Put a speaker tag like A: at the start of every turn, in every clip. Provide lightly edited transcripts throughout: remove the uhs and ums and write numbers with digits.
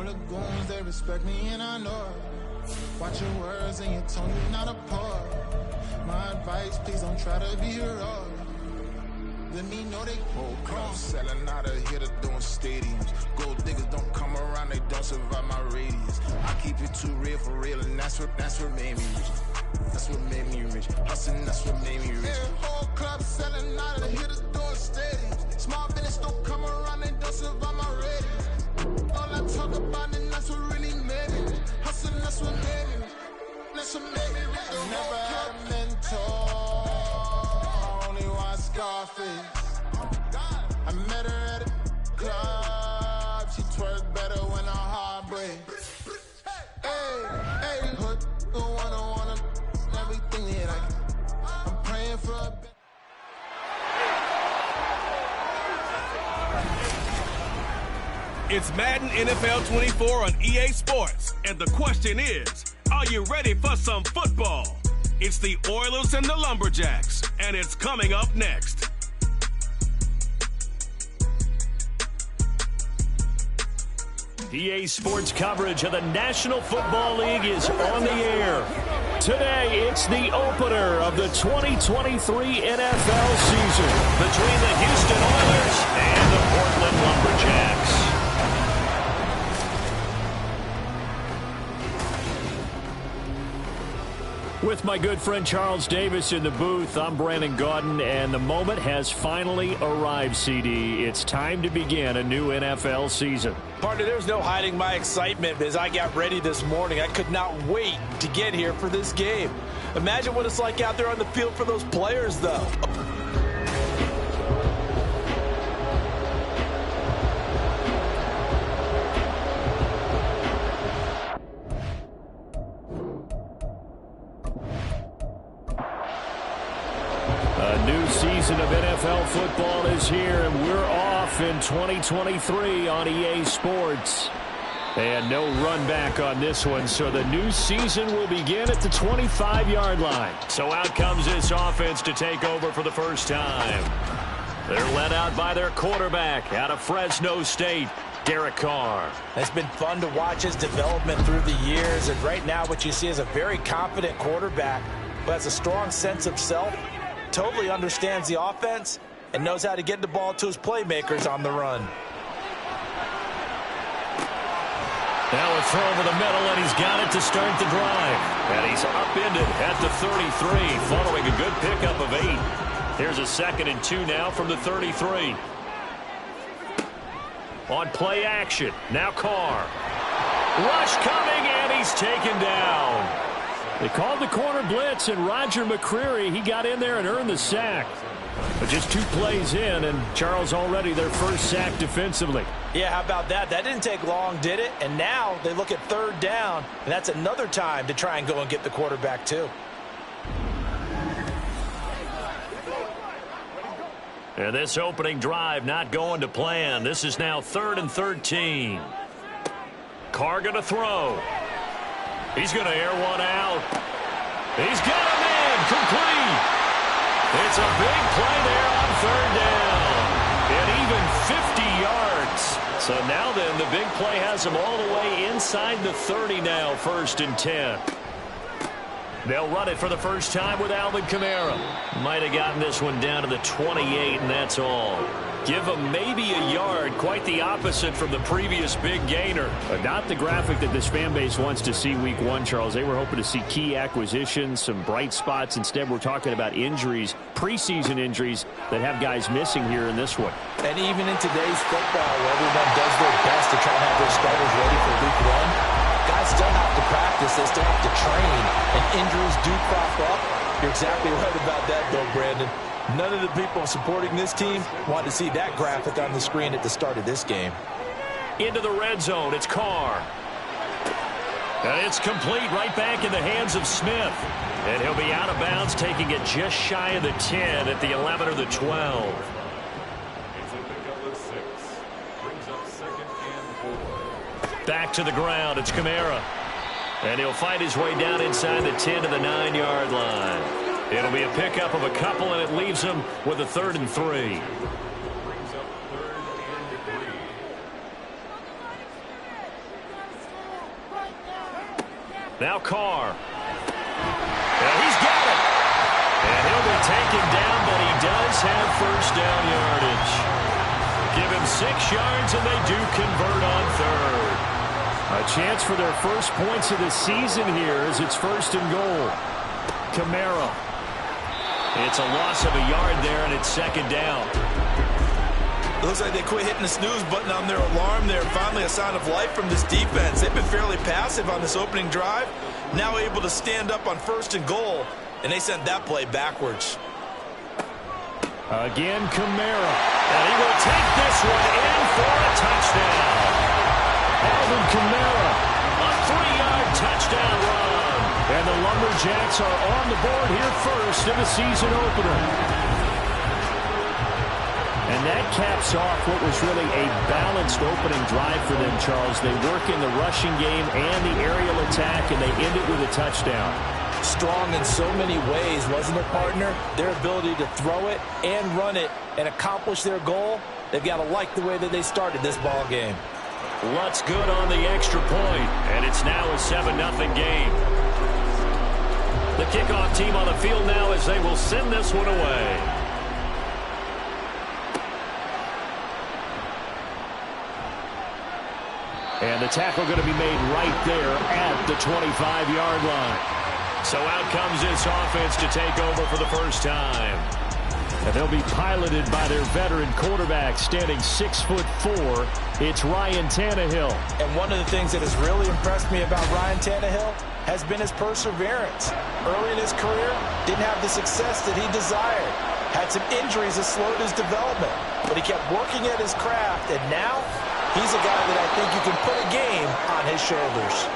A: all the goons, they respect me and I know it. Watch your words and your tone, you're not a part. My advice, please don't try to be heroic. Let me know they whole club selling out of here to doing stadiums. Gold diggers don't come around, they don't survive my radius. I keep it too real for real, and that's what made me rich. That's what made me rich. Hustling, that's what made me rich. Yeah, whole club selling out of here to doing stadiums. Small business don't come around, they don't survive my radius. All I talk about, and that's what really made me rich. Hustling, that's what made me rich. That's what made me rich. I never had a mentor. Only one Scarface. I met her at a club. She twerk better when her heart breaks. Hey, hey, put the one everything that I'm praying for a better.
B: It's Madden NFL 24 on EA Sports, and the question is, are you ready for some football? It's the Oilers and the Lumberjacks, and it's coming up next.
C: EA Sports coverage of the National Football League is on the air. Today, it's the opener of the 2023 NFL season between the Houston Oilers and the Portland Lumberjacks. With my good friend Charles Davis in the booth, I'm Brandon Gaudin, and the moment has finally arrived, CD. It's time to begin a new NFL season.
D: Partner, there's no hiding my excitement as I got ready this morning. I could not wait to get here for this game. Imagine what it's like out there on the field for those players, though.
C: A new season of NFL football is here, and we're off in 2023 on EA Sports. And no run back on this one, so the new season will begin at the 25-yard line. So out comes this offense to take over for the first time. They're led out by their quarterback out of Fresno State, Derek Carr.
D: It's been fun to watch his development through the years, and right now what you see is a very confident quarterback who has a strong sense of self, totally understands the offense, and knows how to get the ball to his playmakers on the run.
C: Now a throw over the middle, and he's got it to start the drive. And he's upended at the 33, following a good pickup of 8. Here's a 2nd and 2 now from the 33. On play action, now Carr. Rush coming, and he's taken down. They called the corner blitz, and Roger McCreary, he got in there and earned the sack. But just 2 plays in, and Charles already their first sack defensively.
D: Yeah, how about that? That didn't take long, did it? And now they look at 3rd down, and that's another time to try and go and get the quarterback too.
C: And this opening drive not going to plan. This is now 3rd and 13. Carr going to throw. He's going to air one out. He's got him in, complete. It's a big play there on 3rd down. And even 50 yards. So now then, the big play has him all the way inside the 30 now, 1st and 10. They'll run it for the first time with Alvin Kamara. Might have gotten this one down to the 28, and that's all. Give him maybe a yard, quite the opposite from the previous big gainer.
E: But not the graphic that this fan base wants to see week 1, Charles. They were hoping to see key acquisitions, some bright spots. Instead, we're talking about injuries, preseason injuries that have guys missing here in this one.
D: And even in today's football, where everyone does their best to try and have their starters ready for week 1, guys still have to practice, they still have to train, and injuries do crop up. You're exactly right about that, though, Brandon. None of the people supporting this team want to see that graphic on the screen at the start of this game.
C: Into the red zone, it's Carr. And it's complete, right back in the hands of Smith. And he'll be out of bounds, taking it just shy of the 10 at the 11 or the 12. Back to the ground, it's Kamara. And he'll fight his way down inside the 10 to the 9-yard line. It'll be a pickup of a couple, and it leaves him with a 3rd and 3. Now Carr. And he's got it. And he'll be taken down, but he does have first down yardage. Give him 6 yards, and they do convert on third.
E: A chance for their first points of the season here as it's first and goal. Kamara.
C: It's a loss of a yard there, and it's second down.
D: It looks like they quit hitting the snooze button on their alarm there. Finally a sign of life from this defense. They've been fairly passive on this opening drive. Now able to stand up on first and goal, and they sent that play backwards.
E: Again, Kamara.
C: And he will take this one in for a touchdown.
E: Alvin Kamara.
C: A 3-yard touchdown run.
E: And the Lumberjacks are on the board here first in the season opener. And that caps off what was really a balanced opening drive for them, Charles. They work in the rushing game and the aerial attack, and they end it with a touchdown.
D: Strong in so many ways, wasn't it, partner? Their ability to throw it and run it and accomplish their goal, they've got to like the way that they started this ball game.
C: Lutz good on the extra point, and it's now a 7-0 game. The kickoff team on the field now as they will send this one away.
E: And the tackle going to be made right there at the 25-yard line.
C: So out comes this offense to take over for the first time.
E: And they'll be piloted by their veteran quarterback, standing 6'4". It's Ryan Tannehill.
D: And one of the things that has really impressed me about Ryan Tannehill has been his perseverance. Early in his career, didn't have the success that he desired. Had some injuries that slowed his development. But he kept working at his craft, and now he's a guy that I think you can put a game on his shoulders.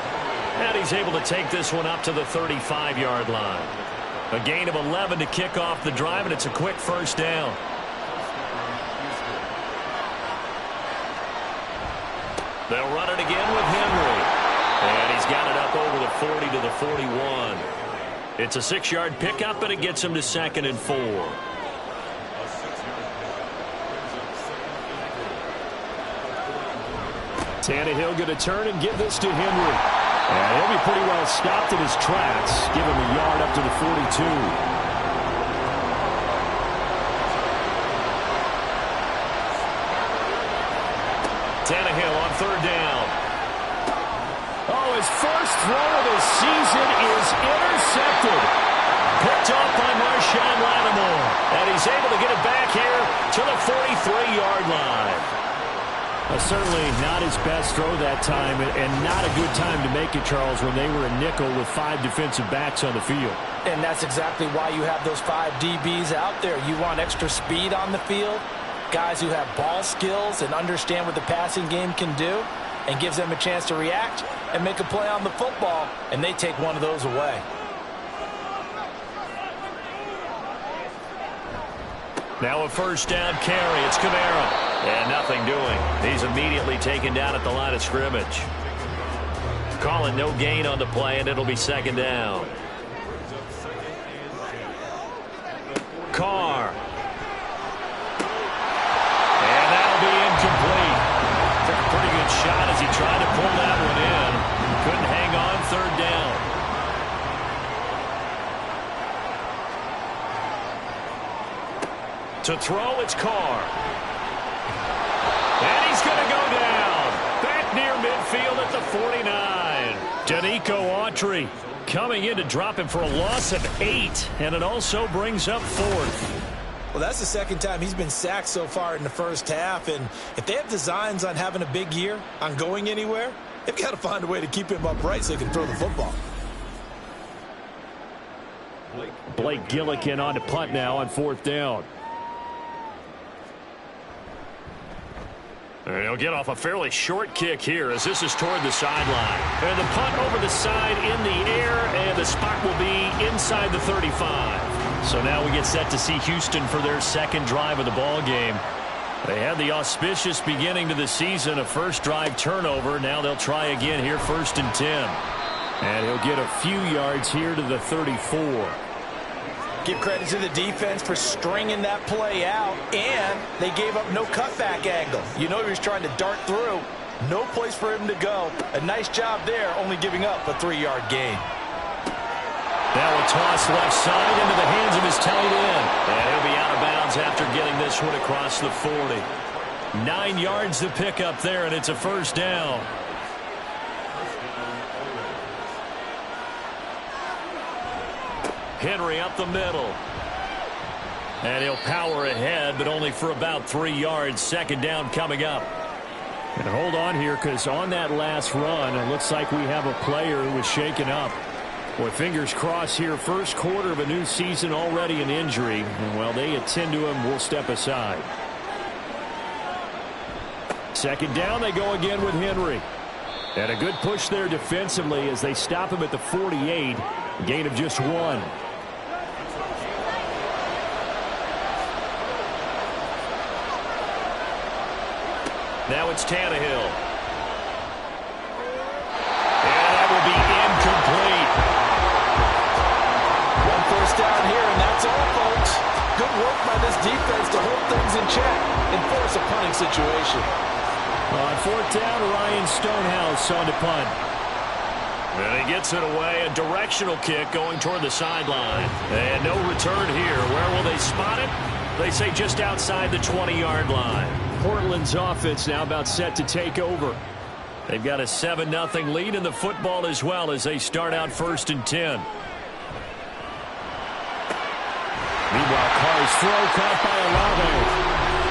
C: And he's able to take this one up to the 35-yard line. A gain of 11 to kick off the drive, and it's a quick first down. They'll run it again with Henry. And he's got it up over the 40 to the 41. It's a 6-yard pickup, and it gets him to 2nd and 4.
E: Tannehill going to turn and give this to Henry. And he'll be pretty well stopped in his tracks. Give him a yard up to the 42.
C: Tannehill on 3rd down.
E: Oh, his first throw of the season is intercepted.
C: Picked off by Marshawn Lattimore. And he's able to get it back here to the 43-yard line.
E: Certainly not his best throw that time, and not a good time to make it, Charles, when they were a nickel with 5 defensive backs on the field.
D: And that's exactly why you have those 5 DBs out there. You want extra speed on the field, guys who have ball skills and understand what the passing game can do, and gives them a chance to react and make a play on the football, and they take one of those away.
C: Now a first down carry. It's Kamara. And nothing doing. He's immediately taken down at the line of scrimmage. Calling no gain on the play, and it'll be 2nd down. Carr. And that'll be incomplete. Took a pretty good shot as he tried to pull that one in. Couldn't hang on 3rd down. To throw, it's Carr. And he's going to go down. Back near midfield at the 49.
E: Danico Autry coming in to drop him for a loss of 8. And it also brings up 4th.
D: Well, that's the second time he's been sacked so far in the first half. And if they have designs on having a big year, on going anywhere, they've got to find a way to keep him upright so he can throw the football.
E: Blake Gillikin on to punt now on 4th down.
C: And he'll get off a fairly short kick here as this is toward the sideline. And the punt over the side in the air, and the spot will be inside the 35.
E: So now we get set to see Houston for their 2nd drive of the ball game. They had the auspicious beginning to the season, a first drive turnover. Now they'll try again here, 1st and 10. And he'll get a few yards here to the 34.
D: Give credit to the defense for stringing that play out, and they gave up no cutback angle. You know he was trying to dart through, No place for him to go. A nice job there, only giving up a 3-yard gain.
E: Now a toss left side into the hands of his tight end. And he'll be out of bounds after getting this one across the 40. 9 yards to pick up there, and it's a first down. Henry up the middle. And he'll power ahead, but only for about 3 yards. Second down coming up. And hold on here, because on that last run, it looks like we have a player who was shaken up. Boy, fingers crossed here. First quarter of a new season, already an injury. And while they attend to him, we'll step aside. Second down, they go again with Henry. And a good push there defensively as they stop him at the 48. Gain of just 1. Now it's Tannehill. And that will be incomplete.
D: One first down here, and that's all, folks. Good work by this defense to hold things in check and force a punting situation.
E: On fourth down, Ryan Stonehouse on to punt. And he gets it away. A directional kick going toward the sideline. And no return here. Where will they spot it? They say just outside the 20-yard line. Portland's offense now about set to take over. They've got a 7-0 lead in the football as well as they start out 1st and 10. Meanwhile, Carr's throw caught by Olave.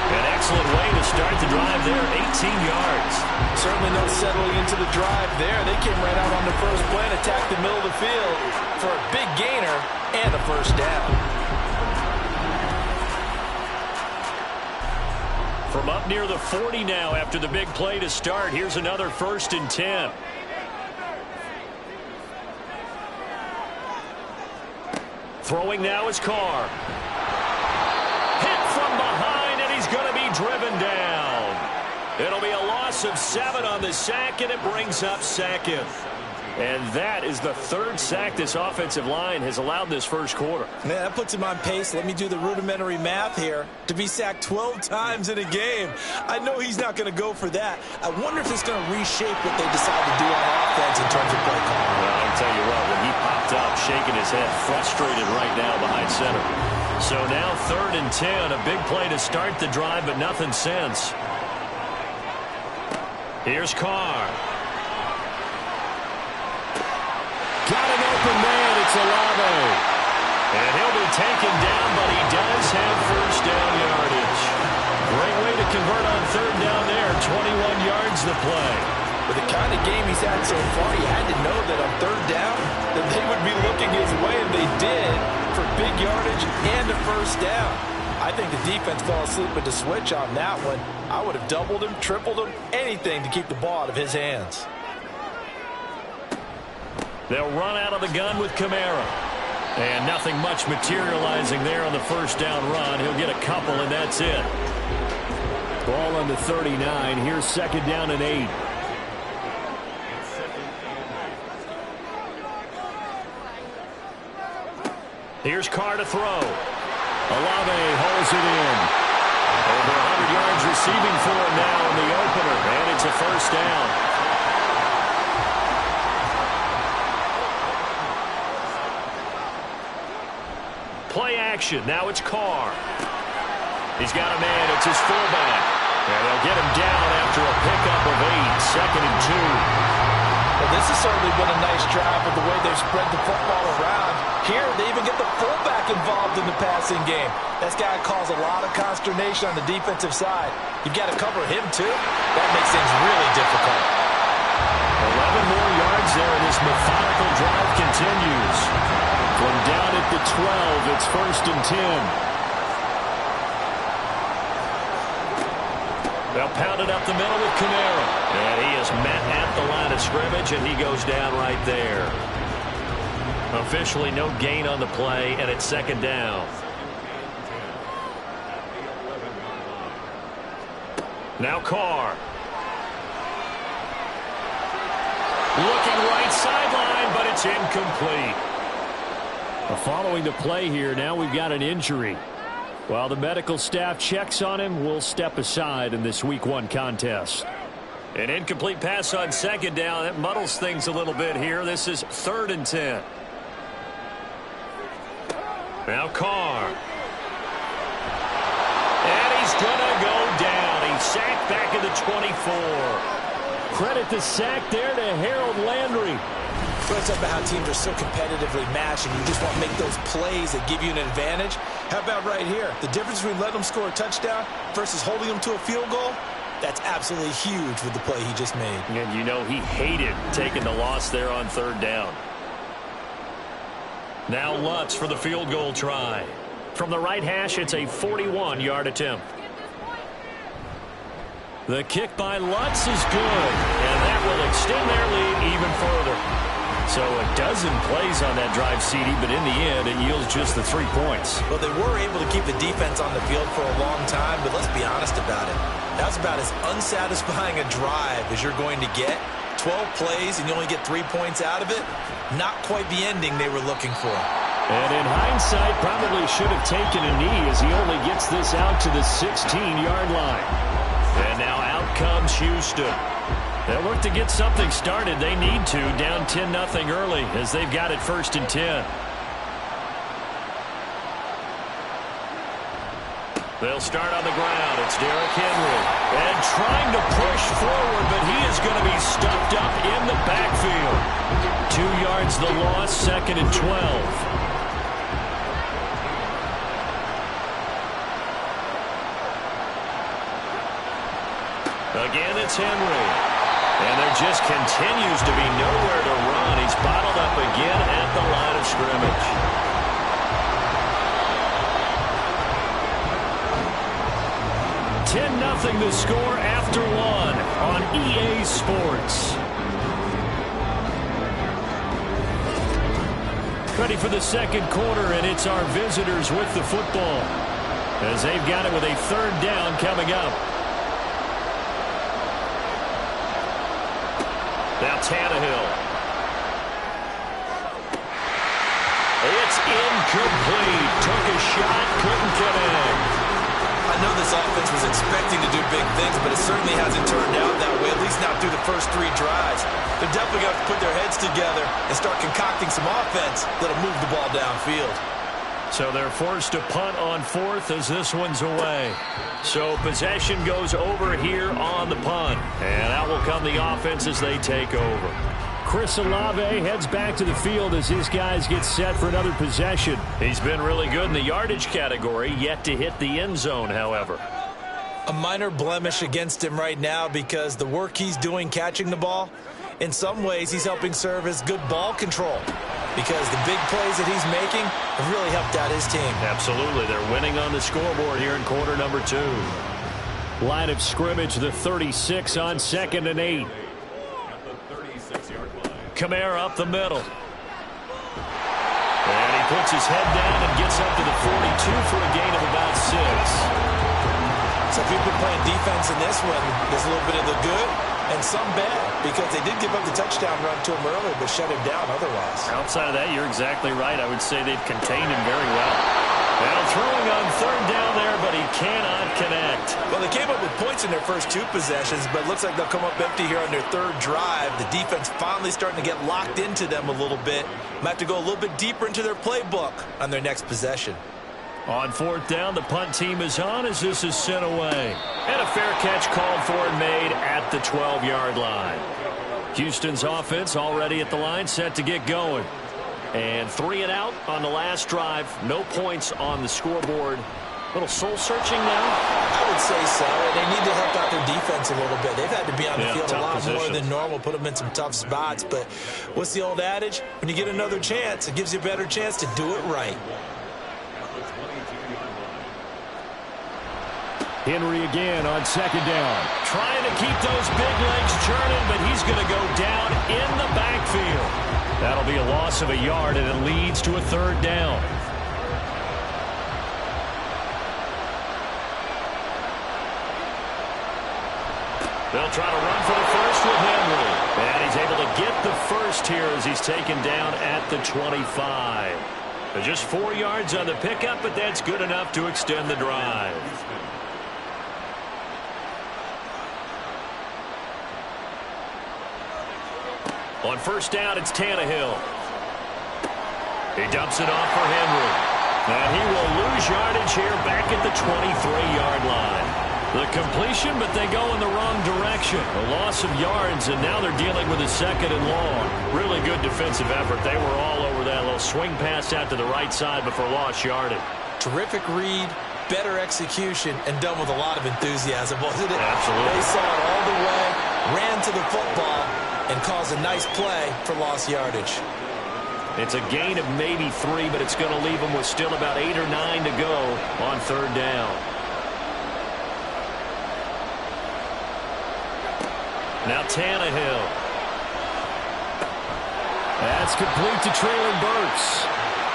E: An excellent way to start the drive there, 18 yards.
D: Certainly no settling into the drive there. They came right out on the first play and attacked the middle of the field for a big gainer and a first down.
E: From up near the 40 now after the big play to start, here's another 1st and 10. Throwing now is Carr. Hit from behind, and he's going to be driven down. It'll be a loss of 7 on the sack, and it brings up 2nd. And that is the 3rd sack this offensive line has allowed this first quarter.
D: Man, that puts him on pace. Let me do the rudimentary math here. To be sacked 12 times in a game. I know he's not going to go for that. I wonder if it's going to reshape what they decide to do on offense in terms of play calling.
E: Well, I can tell you what, when he popped up, shaking his head, frustrated right now behind center. So now 3rd and 10, a big play to start the drive, but nothing since. Here's Carr. Got an open man. It's Olave. And he'll be taken down, but he does have first down yardage. Great way to convert on 3rd down there. 21 yards the play.
D: With the kind of game he's had so far, you had to know that on 3rd down that they would be looking his way, and they did for big yardage and a first down. I think the defense fell asleep with the switch on that one. I would have doubled him, tripled him, anything to keep the ball out of his hands.
E: They'll run out of the gun with Kamara. And nothing much materializing there on the first down run. He'll get a couple, and that's it. Ball on the 39. Here's 2nd down and 8. Here's Carr to throw. Olave holds it in. Over 100 yards receiving for him now in the opener. And it's a first down. Play action. Now it's Carr. He's got a man. It's his fullback. And they'll get him down after a pickup of 8. 2nd and 2.
D: Well, this has certainly been a nice drive with the way they've spread the football around. Here, they even get the fullback involved in the passing game. That's got to cause a lot of consternation on the defensive side. You've got to cover him, too. That makes things really difficult.
E: 11 more yards there, and this methodical drive continues. From down at the 12, it's 1st and 10. They'll pound it up the middle with Kamara. And he is met at the line of scrimmage, and he goes down right there. Officially no gain on the play, and it's 2nd down. Now Carr. Looking right sideline, but it's incomplete. Following the play here, now we've got an injury. While the medical staff checks on him, we'll step aside in this Week 1 contest. An incomplete pass on second down. That muddles things a little bit here. This is 3rd and 10. Now Carr. And he's going to go down. He's sacked back at the 24. Credit the sack there to Harold Landry.
D: Let's talk about how teams are so competitively matched, and you just want to make those plays that give you an advantage. How about right here? The difference between letting them score a touchdown versus holding them to a field goal, that's absolutely huge with the play he just made.
E: And you know he hated taking the loss there on 3rd down. Now Lutz for the field goal try. From the right hash, it's a 41-yard attempt. The kick by Lutz is good, and that will extend their lead even further. So a dozen plays on that drive, CD, but in the end, it yields just the 3 points.
D: Well, they were able to keep the defense on the field for a long time, but let's be honest about it. That's about as unsatisfying a drive as you're going to get. 12 plays, and you only get 3 points out of it. Not quite the ending they were looking for.
E: And in hindsight, probably should have taken a knee as he only gets this out to the 16-yard line. And now out comes Houston. They'll look to get something started. They need to, down 10-0 early as they've got it 1st and 10. They'll start on the ground. It's Derrick Henry. And trying to push forward, but he is going to be stuffed up in the backfield. 2 yards the loss, 2nd and 12. Again, it's Henry. And there just continues to be nowhere to run. He's bottled up again at the line of scrimmage. Nothing the score after 1 on EA Sports. Ready for the 2nd quarter, and it's our visitors with the football as they've got it with a 3rd down coming up. Now Tannehill. It's incomplete. Took a shot, couldn't connect.
D: I know this offense was expecting to do big things, but it certainly hasn't turned out that way, at least not through the first 3 drives. They're definitely going to have to put their heads together and start concocting some offense that'll move the ball downfield.
E: So they're forced to punt on 4th as this one's away. So possession goes over here on the punt. And out will come the offense as they take over. Chris Olave heads back to the field as his guys get set for another possession. He's been really good in the yardage category, yet to hit the end zone, however.
D: A minor blemish against him right now because the work he's doing catching the ball, in some ways he's helping serve as good ball control because the big plays that he's making have really helped out his team.
E: Absolutely. They're winning on the scoreboard here in quarter number 2. Line of scrimmage, the 36 on 2nd and 8. Kamara up the middle. And he puts his head down and gets up to the 42 for a gain of about 6.
D: So if you've been playing defense in this one, there's a little bit of the good and some bad because they did give up the touchdown run to him earlier but shut him down otherwise.
E: Outside of that, you're exactly right. I would say they've contained him very well. Now throwing on 3rd down there, but he cannot connect.
D: Well, they came up with points in their first 2 possessions, but it looks like they'll come up empty here on their 3rd drive. The defense finally starting to get locked into them a little bit. Might have to go a little bit deeper into their playbook on their next possession.
E: On 4th down, the punt team is on as this is sent away. And a fair catch called for and made at the 12-yard line. Houston's offense already at the line, set to get going. And 3 and out on the last drive. No points on the scoreboard. A little soul-searching now?
D: I would say so. They need to help out their defense a little bit. They've had to be on the field a lot more than normal, put them in some tough spots. But what's the old adage? When you get another chance, it gives you a better chance to do it right.
E: Henry again on 2nd down. Trying to keep those big legs churning, but he's going to go down in the backfield. That'll be a loss of a yard, and it leads to a 3rd down. They'll try to run for the first with Henry. And he's able to get the first here as he's taken down at the 25. Just 4 yards on the pickup, but that's good enough to extend the drive. On first down, it's Tannehill. He dumps it off for Henry. And he will lose yardage here back at the 23-yard line. The completion, but they go in the wrong direction. A loss of yards, and now they're dealing with a second and long. Really good defensive effort. They were all over that little swing pass out to the right side before lost yardage.
D: Terrific read, better execution, and done with a lot of enthusiasm, wasn't it?
E: Absolutely.
D: They saw it all the way, ran to the football, and caused a nice play for lost yardage.
E: It's a gain of maybe 3, but it's going to leave them with still about 8 or 9 to go on third down. Now Tannehill. That's complete to Traylon Burks.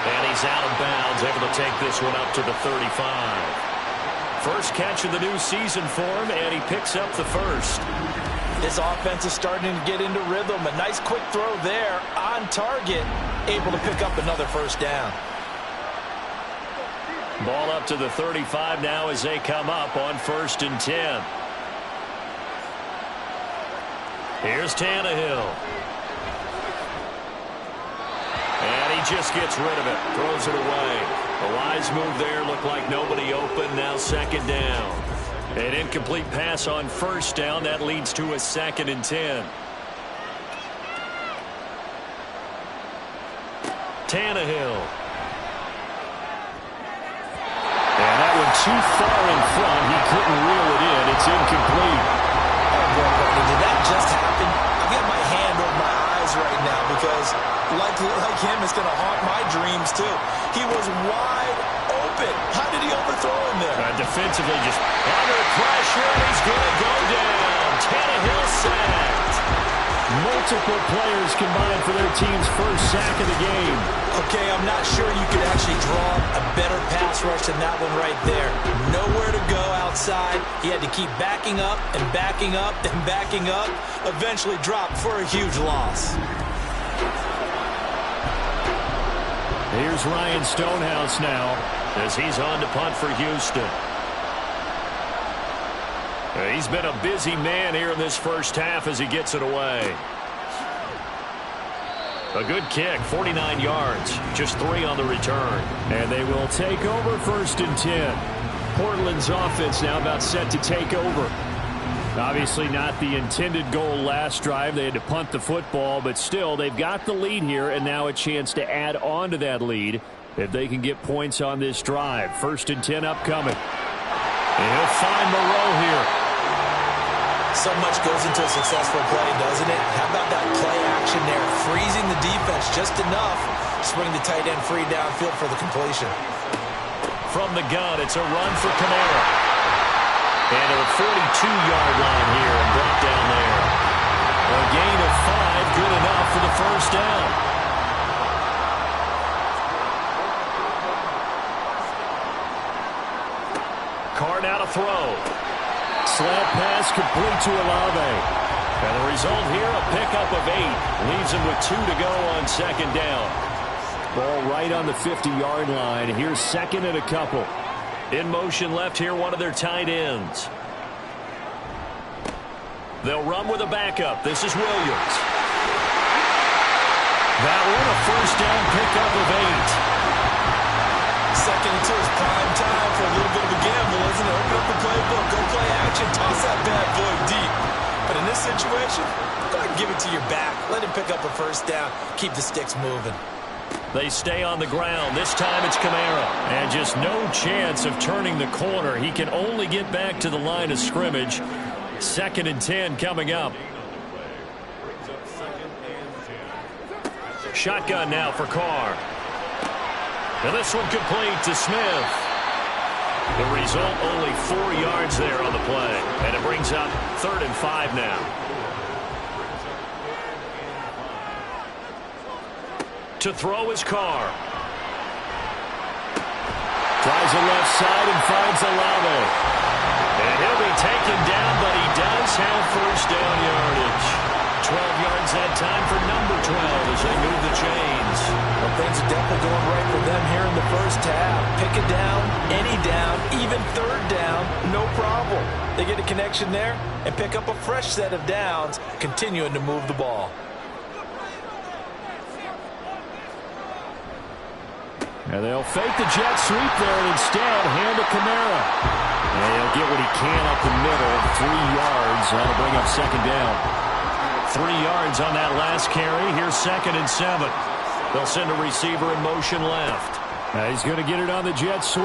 E: And he's out of bounds, able to take this one up to the 35. First catch of the new season for him, and he picks up the first.
D: This offense is starting to get into rhythm. A nice quick throw there on target, able to pick up another first down.
E: Ball up to the 35 now as they come up on 1st and 10. Here's Tannehill. And he just gets rid of it, throws it away. A wise move there, looked like nobody open, now 2nd down. An incomplete pass on 1st down. That leads to a 2nd and 10. Tannehill. And that one too far in front. He couldn't reel it in. It's incomplete.
D: Oh, boy, Barney, did that just happen? I've got my hand over my eyes right now because, like him, it's going to haunt my dreams, too. He was wide open. How did he overthrow him there?
E: Defensively just under pressure, and he's going to go down. Tannehill sacked. Multiple players combined for their team's first sack of the game.
D: Okay, I'm not sure you could actually draw a better pass rush than that one right there. Nowhere to go outside. He had to keep backing up and backing up and backing up. Eventually dropped for a huge loss.
E: Here's Ryan Stonehouse now as he's on to punt for Houston. He's been a busy man here in this first half as he gets it away. A good kick, 49 yards, just 3 on the return. And they will take over 1st and 10. Portland's offense now about set to take over. Obviously not the intended goal last drive. They had to punt the football, but still they've got the lead here and now a chance to add on to that lead if they can get points on this drive. 1st and 10 upcoming. And he'll find Moreau here.
D: So much goes into a successful play, doesn't it? How about that play action there? Freezing the defense just enough. Swing the tight end free downfield for the completion.
E: From the gun, it's a run for Kamara. And to the 42-yard line here and brought down there. A gain of 5, good enough for the first down. Carr now to throw. Slant pass complete to Olave. And the result here, a pickup of 8. Leaves him with 2 to go on 2nd down. Ball right on the 50-yard line. Here's 2nd and a couple. In motion left here, one of their tight ends. They'll run with a backup. This is Williams. That one, a first down pickup of 8.
D: 2nd and 2 is prime time for a little bit of a gamble, isn't it? Open up the playbook, go play action, toss that bad boy deep. But in this situation, go ahead and give it to your back. Let him pick up a first down. Keep the sticks moving.
E: They stay on the ground. This time it's Kamara. And just no chance of turning the corner. He can only get back to the line of scrimmage. 2nd and 10 coming up. Shotgun now for Carr. And this one complete to Smith. The result, only 4 yards there on the play. And it brings up 3rd and 5 now. To throw is Carr. Tries the left side and finds Olave. And he'll be taken down, but he does have first down yardage. 12 yards that time for number 12 as they move the chains.
D: Well, things are definitely going right for them here in the first half. Pick a down, any down, even 3rd down, no problem. They get a connection there and pick up a fresh set of downs, continuing to move the ball.
E: And they'll fake the jet sweep there and instead hand to Kamara. And he'll get what he can up the middle. 3 yards. That'll bring up second down. 3 yards on that last carry. Here's 2nd and 7. They'll send a receiver in motion left. Now he's going to get it on the jet sweep.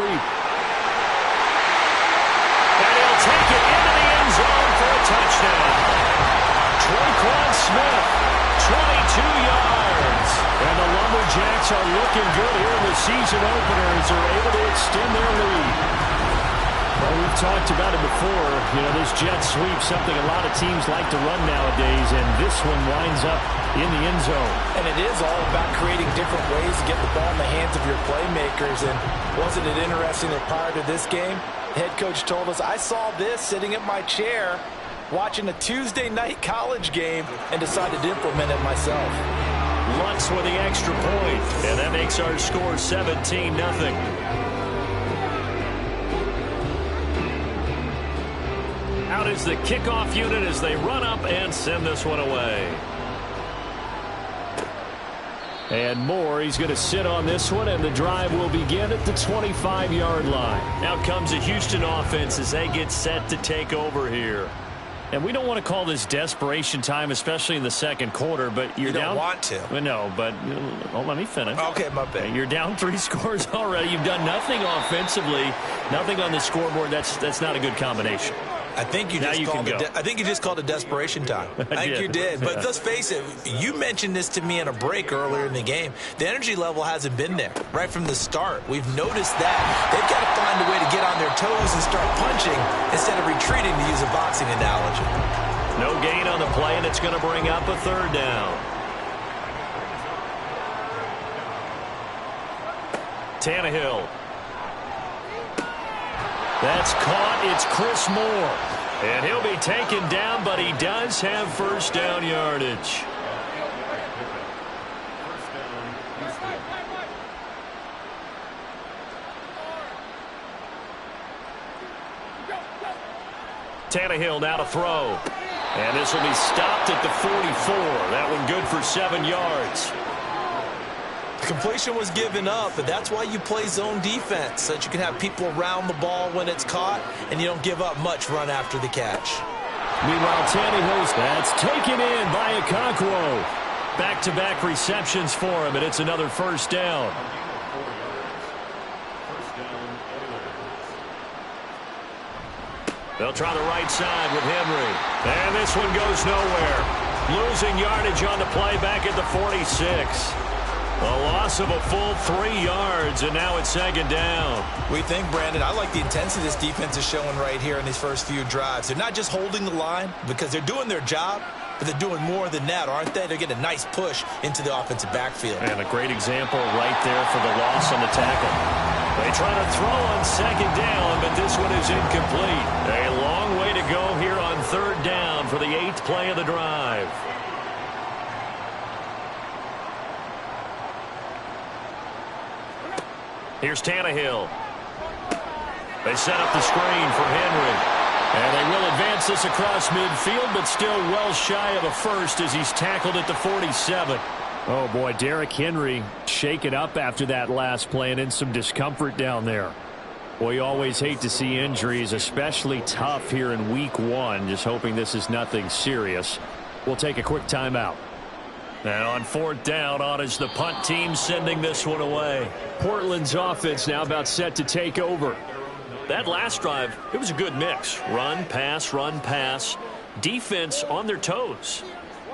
E: And he'll take it into the end zone for a touchdown. Traquan Smith, 22 yards. And the Lumberjacks are looking good here in the season opener as they're able to extend their lead. Well, we've talked about it before. You know, this jet sweep, something a lot of teams like to run nowadays, and this one winds up in the end zone.
D: And it is all about creating different ways to get the ball in the hands of your playmakers. And wasn't it interesting that prior to this game, head coach told us, I saw this sitting in my chair watching a Tuesday night college game and decided to implement it myself.
E: Lutz with the extra point, and that makes our score 17-0. Out is the kickoff unit as they run up and send this one away. And Moore, he's going to sit on this one, and the drive will begin at the 25-yard line. Out comes the Houston offense as they get set to take over here. And we don't want to call this desperation time, especially in the second quarter, but you're down.
D: You don't want to.
E: Well, no, but let me finish.
D: Okay, my bad.
E: You're down 3 scores already. You've done nothing offensively, nothing on the scoreboard. That's not a good combination.
D: I think you just called it desperation time. I think you did. But let's face it, you mentioned this to me in a break earlier in the game. The energy level hasn't been there right from the start. We've noticed that. They've got to find a way to get on their toes and start punching instead of retreating, to use a boxing analogy.
E: No gain on the play, and it's going to bring up a 3rd down. Tannehill. That's caught. It's Chris Moore. And he'll be taken down, but he does have first down yardage. Tannehill now to throw. And this will be stopped at the 44. That one good for 7 yards.
D: Completion was given up, but that's why you play zone defense, so that you can have people around the ball when it's caught, and you don't give up much run after the catch.
E: Meanwhile, Tannehill's that's taken in by Okonkwo. Back-to-back receptions for him, and it's another first down. They'll try the right side with Henry. And this one goes nowhere. Losing yardage on the play back at the 46. A loss of a full 3 yards, and now it's 2nd down.
D: We think, Brandon, I like the intensity this defense is showing right here in these first few drives. They're not just holding the line because they're doing their job, but they're doing more than that, aren't they? They're getting a nice push into the offensive backfield.
E: And a great example right there for the loss on the tackle. They try to throw on 2nd down, but this one is incomplete. A long way to go here on 3rd down for the 8th play of the drive. Here's Tannehill. They set up the screen for Henry. And they will advance this across midfield, but still well shy of a first as he's tackled at the 47. Oh, boy, Derrick Henry shaken up after that last play and in some discomfort down there. Boy, you always hate to see injuries, especially tough here in week 1. Just hoping this is nothing serious. We'll take a quick timeout. And on 4th down, on is the punt team sending this one away. Portland's offense now about set to take over. That last drive, it was a good mix. Run, pass. Defense on their toes.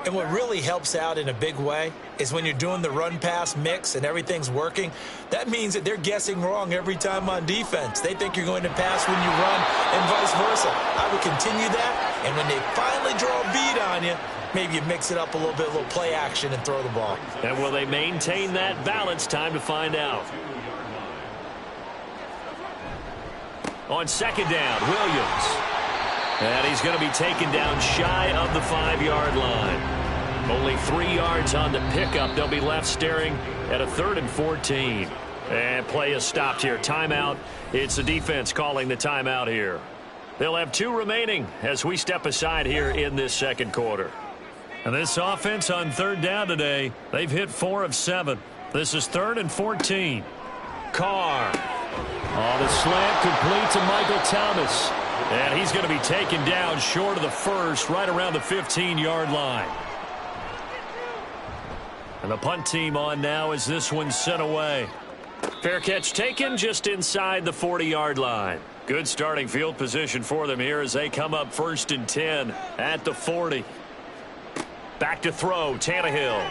D: And what really helps out in a big way is when you're doing the run-pass mix and everything's working, that means that they're guessing wrong every time on defense. They think you're going to pass when you run and vice versa. I would continue that, and when they finally draw a beat on you, maybe you mix it up a little bit, a little play action, and throw the ball.
E: And will they maintain that balance? Time to find out. On 2nd down, Williams. And he's going to be taken down shy of the 5-yard line. Only 3 yards on the pickup. They'll be left staring at a 3rd and 14. And play is stopped here. Timeout. It's the defense calling the timeout here. They'll have 2 remaining as we step aside here in this second quarter. And this offense on 3rd down today, they've hit 4 of 7. This is 3rd and 14. Carr. Oh, the slant complete to Michael Thomas. And he's going to be taken down short of the first, right around the 15-yard line. And the punt team on now as this one's sent away. Fair catch taken just inside the 40-yard line. Good starting field position for them here as they come up 1st and 10 at the 40. Back to throw, Tannehill.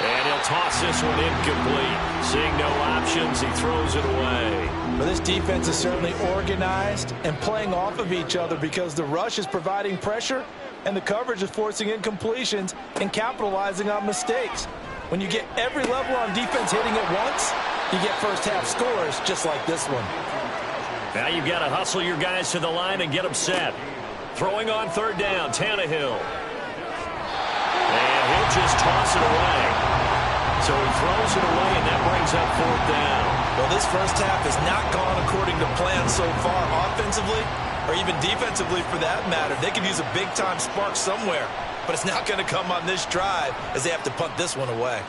E: And he'll toss this one incomplete. Seeing no options, he throws it away.
D: Well, this defense is certainly organized and playing off of each other because the rush is providing pressure and the coverage is forcing incompletions and capitalizing on mistakes. When you get every level on defense hitting at once, you get first-half scores just like this one.
E: Now you've got to hustle your guys to the line and get them set. Throwing on 3rd down, Tannehill. And he'll just toss it away. So he throws it away, and that brings up 4th down.
D: Well, this first half has not gone according to plan so far offensively or even defensively for that matter. They could use a big-time spark somewhere, but it's not going to come on this drive as they have to punt this one away.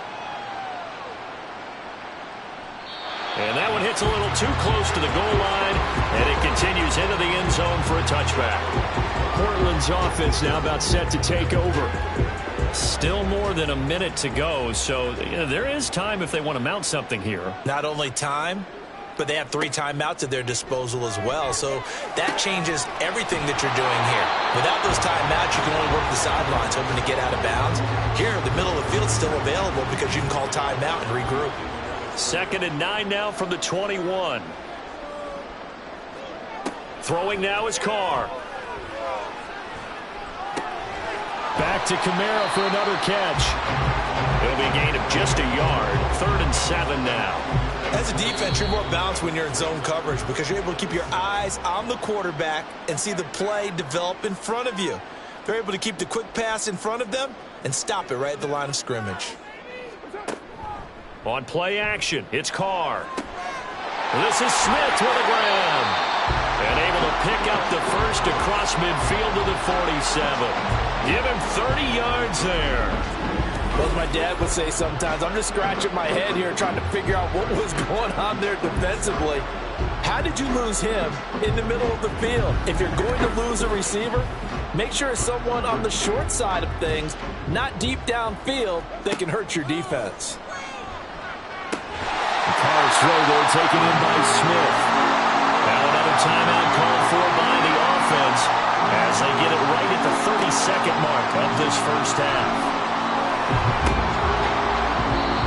E: And that one hits a little too close to the goal line, and it continues into the end zone for a touchback. Portland's offense now about set to take over. Still more than a minute to go, so there is time if they want to mount something here.
D: Not only time, but they have 3 timeouts at their disposal as well, so that changes everything that you're doing here. Without those timeouts, you can only work the sidelines, hoping to get out of bounds. Here, the middle of the field's still available because you can call timeout and regroup.
E: 2nd and 9 now from the 21. Throwing now is Carr. Back to Kamara for another catch. It'll be a gain of just a yard. 3rd and 7 now.
D: As a defense, you're more balanced when you're in zone coverage because you're able to keep your eyes on the quarterback and see the play develop in front of you. They're able to keep the quick pass in front of them and stop it right at the line of scrimmage.
E: On play action, it's Carr. This is Smith with a grab. And able to pick up the first across midfield to the 47. Give him 30 yards there.
D: Well, as my dad would say sometimes, I'm just scratching my head here trying to figure out what was going on there defensively. How did you lose him in the middle of the field? If you're going to lose a receiver, make sure it's someone on the short side of things, not deep downfield, that can hurt your defense.
E: Carr's throw there taken in by Smith. Now another timeout called for by the offense as they get it right at the 32nd mark of this first half.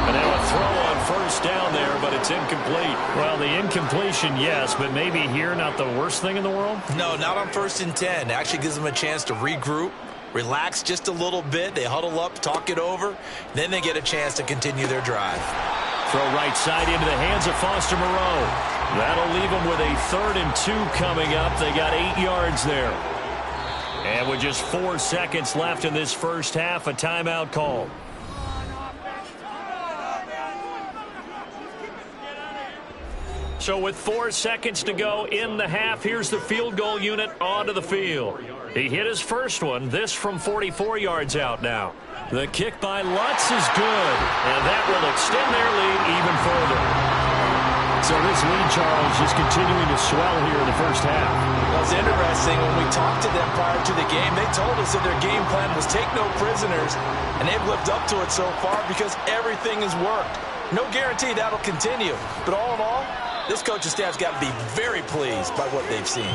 E: And now a throw on 1st down there, but it's incomplete. Well, the incompletion, yes, but maybe here not the worst thing in the world?
D: No, not on 1st and 10. It actually gives them a chance to regroup, relax just a little bit. They huddle up, talk it over, then they get a chance to continue their drive.
E: Throw right side into the hands of Foster Moreau. That'll leave them with a 3rd and 2 coming up. They got 8 yards there. And with just 4 seconds left in this first half, a timeout call. So with 4 seconds to go in the half, here's the field goal unit onto the field. He hit his first one, this from 44 yards out now. The kick by Lutz is good, and that will extend their lead even further. So this lead, Charles, is continuing to swell here in the first half.
D: Well, it's interesting. When we talked to them prior to the game, they told us that their game plan was take no prisoners, and they've lived up to it so far because everything has worked. No guarantee that'll continue, but all in all, this coaching staff's got to be very pleased by what they've seen.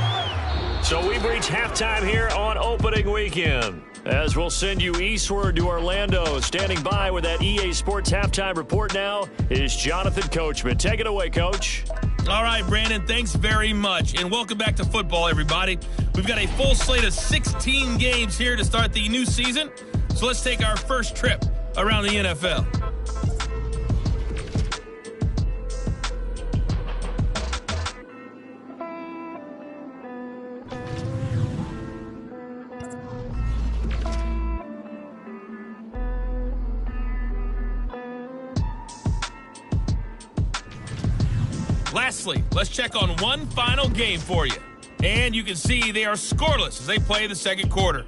E: So we've reached halftime here on opening weekend. As we'll send you eastward to Orlando. Standing by with that EA Sports halftime report now is Jonathan Coachman. Take it away, Coach.
F: All right, Brandon, thanks very much. And welcome back to football, everybody. We've got a full slate of 16 games here to start the new season. So let's take our first trip around the NFL. Lastly, let's check on one final game for you. And you can see they are scoreless as they play the second quarter.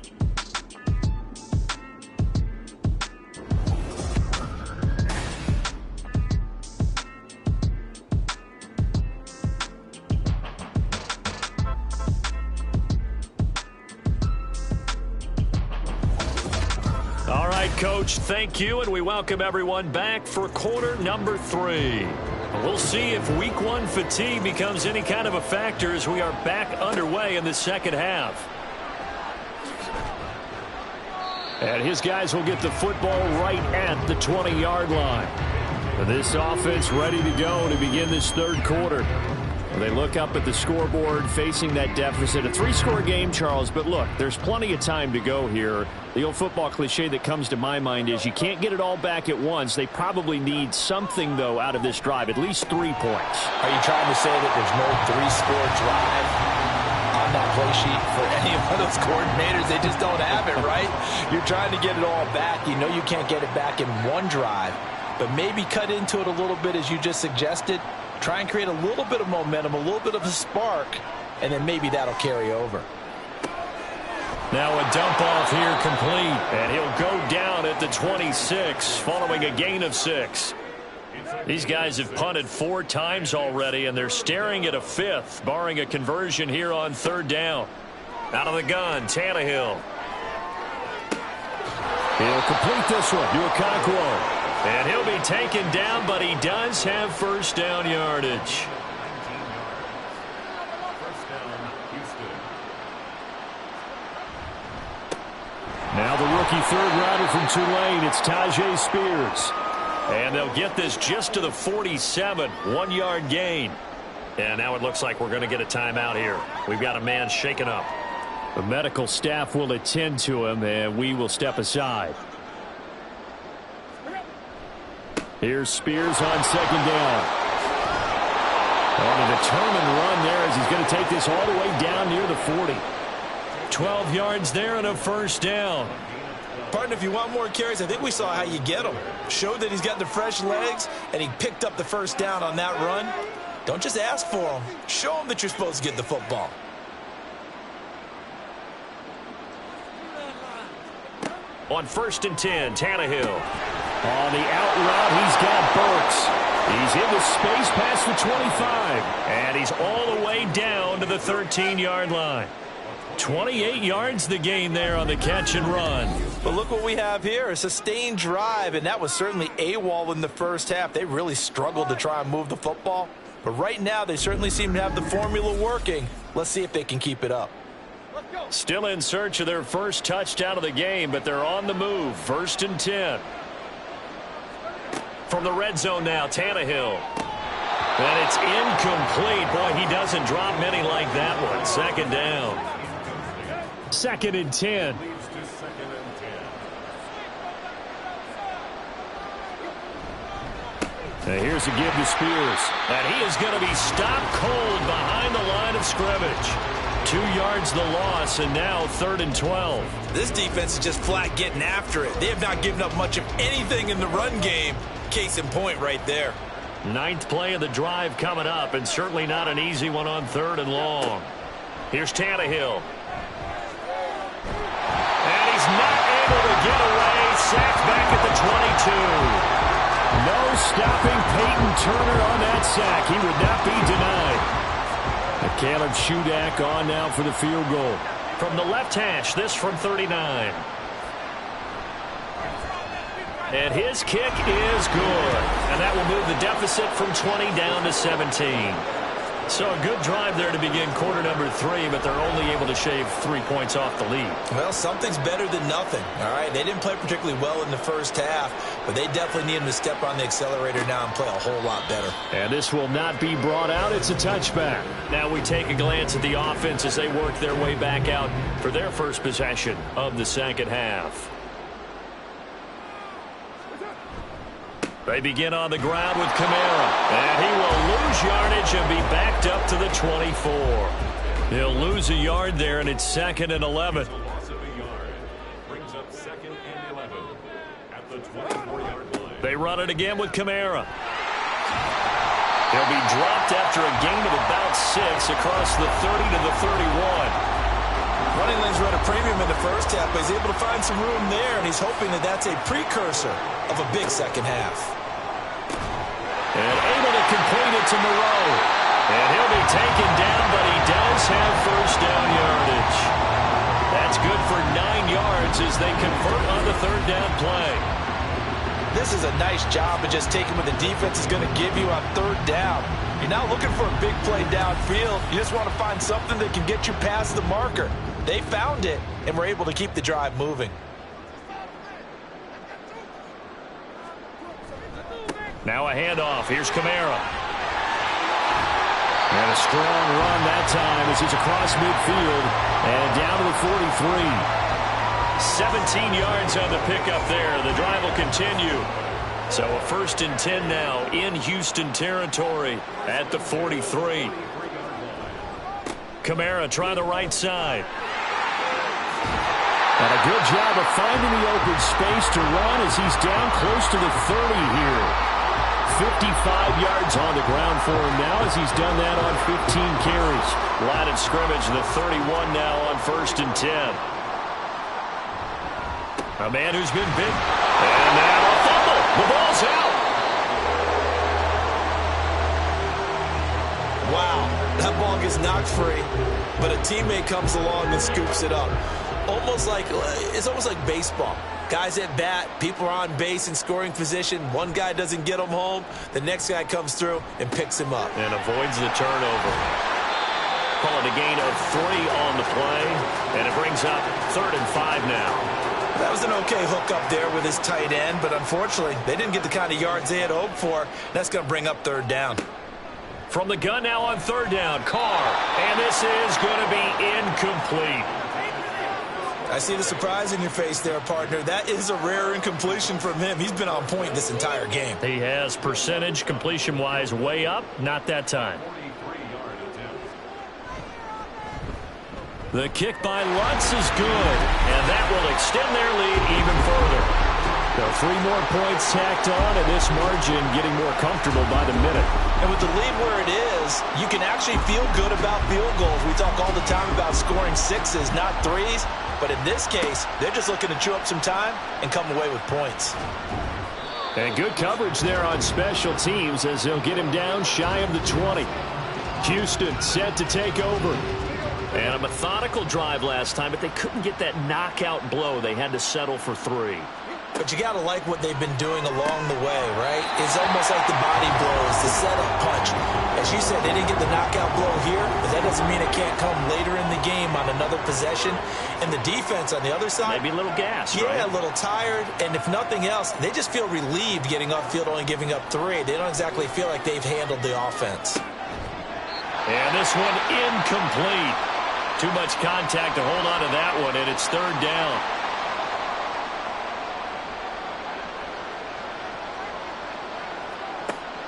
E: right, Coach, thank you, and we welcome everyone back for quarter number 3. We'll see if week 1 fatigue becomes any kind of a factor as we are back underway in the second half. And his guys will get the football right at the 20-yard line. This offense ready to go to begin this third quarter. They look up at the scoreboard facing that deficit. A 3-score game, Charles, but look, there's plenty of time to go here. The old football cliche that comes to my mind is you can't get it all back at once. They probably need something, though, out of this drive, at least 3 points.
D: Are you trying to say that there's no 3-score drive on that play sheet for any of those coordinators? They just don't have it, right? You're trying to get it all back. You know you can't get it back in one drive, but maybe cut into it a little bit as you just suggested. Try and create a little bit of momentum, a little bit of a spark, and then maybe that'll carry over.
E: Now a dump off here complete, and he'll go down at the 26 following a gain of 6. These guys have punted 4 times already, and they're staring at a 5th, barring a conversion here on 3rd down. Out of the gun, Tannehill. He'll complete this one to Okonkwo. And he'll be taken down, but he does have first down yardage. Now the rookie third-rounder from Tulane, it's Tajay Spears. And they'll get this just to the 47, 1-yard gain. And now it looks like we're going to get a timeout here. We've got a man shaken up. The medical staff will attend to him, and we will step aside. Here's Spears on 2nd down. On a determined run there as he's going to take this all the way down near the 40. 12 yards there and a first down.
G: Partner, if you want more carries, I think we saw how you get him. Showed that he's got the fresh legs, and he picked up the first down on that run. Don't just ask for him. Show him that you're supposed to get the football.
E: On 1st and 10, Tannehill. On the out route, he's got Burks. He's into space past the 25. And he's all the way down to the 13-yard line. 28 yards the gain there on the catch and run.
G: But look what we have here, a sustained drive, and that was certainly AWOL in the first half. They really struggled to try and move the football. But right now, they certainly seem to have the formula working. Let's see if they can keep it up.
E: Still in search of their first touchdown of the game, but they're on the move. 1st and 10. From the red zone now, Tannehill. And it's incomplete. Boy, he doesn't drop many like that one. 2nd down. 2nd and 10. And here's a give to Spears. And he is going to be stopped cold behind the line of scrimmage. 2 yards the loss, and now 3rd and 12.
G: This defense is just flat getting after it. They have not given up much of anything in the run game. Case in point right there.
E: 9th play of the drive coming up, and certainly not an easy one on 3rd and long. Here's Tannehill. And he's not able to get away. Sacked back at the 22. No stopping Peyton Turner on that sack. He would not be denied. Caleb Shudak on now for the field goal. From the left hash, this from 39. And his kick is good. And that will move the deficit from 20 down to 17. So a good drive there to begin quarter number 3, but they're only able to shave 3 points off the lead.
G: Well, something's better than nothing, all right? They didn't play particularly well in the first half, but they definitely need them to step on the accelerator now and play a whole lot better.
E: And this will not be brought out. It's a touchback. Now we take a glance at the offense as they work their way back out for their first possession of the second half. They begin on the ground with Kamara. And he will lose yardage and be backed up to the 24. He'll lose a yard there, and it's 2nd and 11.
B: Brings up 2nd and 11 at the 24-yard line.
E: They run it again with Kamara. He'll be dropped after a gain of about 6 across the 30 to the 31.
G: Running lanes run a premium in the first half, but he's able to find some room there, and he's hoping that that's a precursor of a big second half.
E: And able to complete it to Moreau. And he'll be taken down, but he does have first down yardage. That's good for 9 yards as they convert on the third down play.
G: This is a nice job of just taking what the defense is going to give you on third down. You're not looking for a big play downfield. You just want to find something that can get you past the marker. They found it, and were able to keep the drive moving.
E: Now a handoff. Here's Kamara. And a strong run that time as he's across midfield and down to the 43. 17 yards on the pickup there. The drive will continue. So a 1st and 10 now in Houston territory at the 43. Kamara try the right side. And a good job of finding the open space to run as he's down close to the 30 here. 55 yards on the ground for him now as he's done that on 15 carries. Line of scrimmage, the 31 now on 1st and 10. A man who's been big. And now a fumble. The ball's out.
G: Wow, that ball gets knocked free, but a teammate comes along and scoops it up. It's almost like baseball. Guys at bat, people are on base in scoring position. One guy doesn't get him home. The next guy comes through and picks him up.
E: And avoids the turnover. Call it a gain of 3 on the play. And it brings up 3rd and 5 now.
G: That was an okay hook up there with his tight end, but unfortunately, they didn't get the kind of yards they had hoped for. That's going to bring up 3rd down.
E: From the gun now on 3rd down, Carr. And this is going to be incomplete.
G: I see the surprise in your face there, partner. That is a rare incompletion from him. He's been on point this entire game.
E: He has percentage completion-wise way up. Not that time. The kick by Lutz is good, and that will extend their lead even further. So 3 more points tacked on, and this margin getting more comfortable by the minute.
G: And with the lead where it is, you can actually feel good about field goals. We talk all the time about scoring 6s, not 3s. But in this case, they're just looking to chew up some time and come away with points.
E: And good coverage there on special teams as they'll get him down shy of the 20. Houston set to take over. And a methodical drive last time, but they couldn't get that knockout blow. They had to settle for 3.
G: But you got to like what they've been doing along the way, right? It's almost like the body blows, the setup punch. As you said, they didn't get the knockout blow here, but that doesn't mean it can't come later in the game on another possession. And the defense on the other side,
E: maybe a little gas,
G: yeah,
E: right?
G: A little tired. And if nothing else, they just feel relieved getting upfield, only giving up 3. They don't exactly feel like they've handled the offense.
E: And this one incomplete. Too much contact to hold on to that one, and it's 3rd down.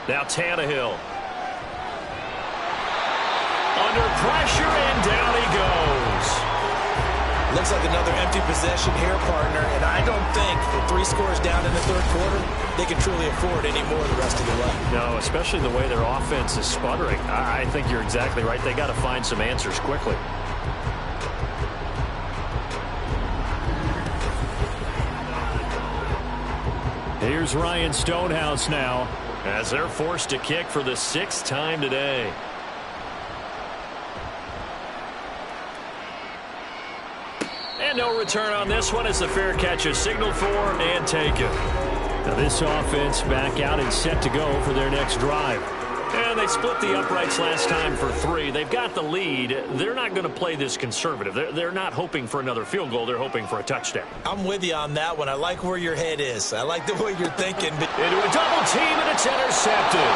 E: Now Tannehill. Under pressure, and down he goes.
G: Looks like another empty possession here, partner, and I don't think with 3 scores down in the 3rd quarter, they can truly afford any more the rest of the way.
E: No, especially the way their offense is sputtering. I think you're exactly right. They got to find some answers quickly. Here's Ryan Stonehouse now as they're forced to kick for the 6th time today. And no return on this one as the fair catch is signaled for and taken. Now this offense back out and set to go for their next drive. And they split the uprights last time for 3. They've got the lead. They're not going to play this conservative. They're not hoping for another field goal. They're hoping for a touchdown.
G: I'm with you on that one. I like where your head is. I like the way you're thinking.
E: Into a double team, and it's intercepted.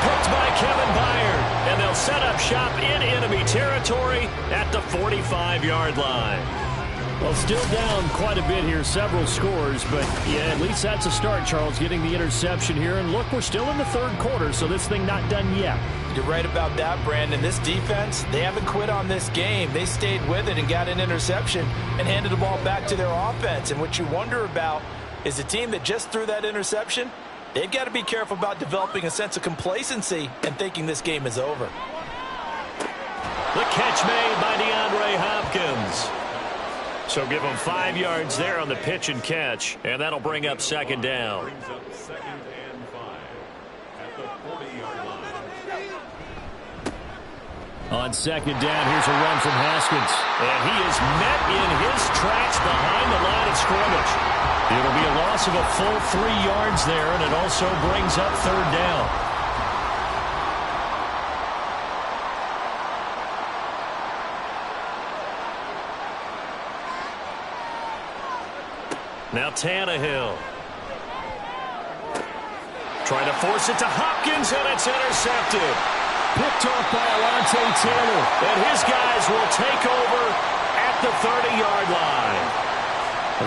E: Picked by Kevin Byard. And they'll set up shop in enemy territory at the 45-yard line. Well, still down quite a bit here, several scores, but yeah, at least that's a start, Charles, getting the interception here. And look, we're still in the 3rd quarter, so this thing not done yet.
G: You're right about that, Brandon. This defense, they haven't quit on this game. They stayed with it and got an interception and handed the ball back to their offense. And what you wonder about is the team that just threw that interception, they've got to be careful about developing a sense of complacency and thinking this game is over.
E: The catch made by DeAndre Hopkins. So give them 5 yards there on the pitch and catch, and that'll bring up 2nd down. On 2nd down, here's a run from Haskins. And he is met in his tracks behind the line of scrimmage. It'll be a loss of a full 3 yards there, and it also brings up third down. Now Tannehill. Trying to force it to Hopkins, and it's intercepted. Picked off by Alontae Taylor. And his guys will take over at the 30-yard line.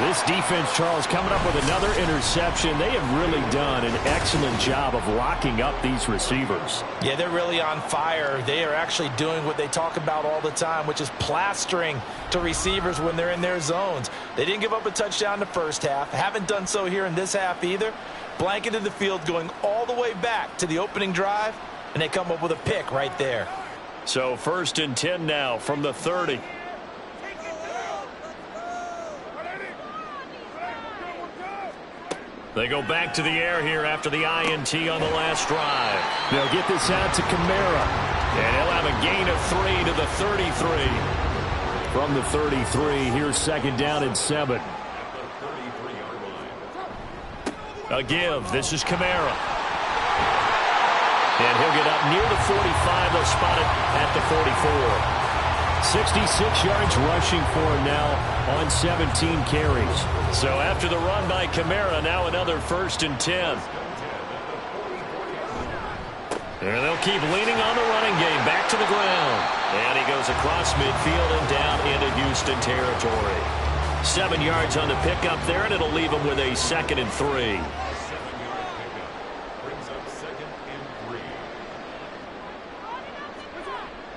E: This defense, Charles, coming up with another interception. They have really done an excellent job of locking up these receivers.
G: Yeah, they're really on fire. They are actually doing what they talk about all the time, which is plastering to receivers when they're in their zones. They didn't give up a touchdown in the first half. Haven't done so here in this half either. Blanketed the field going all the way back to the opening drive, and they come up with a pick right there.
E: So 1st and 10 now from the 30. They go back to the air here after the INT on the last drive. They'll get this out to Kamara. And he'll have a gain of 3 to the 33. From the 33, here's 2nd down and 7. A give. This is Kamara. And he'll get up near the 45. They'll spot it at the 44. 66 yards rushing for him now on 17 carries. So after the run by Kamara, now another 1st and 10. And they'll keep leaning on the running game. Back to the ground. And he goes across midfield and down into Houston territory. 7 yards on the pickup there, and it'll leave him with a 2nd and 3.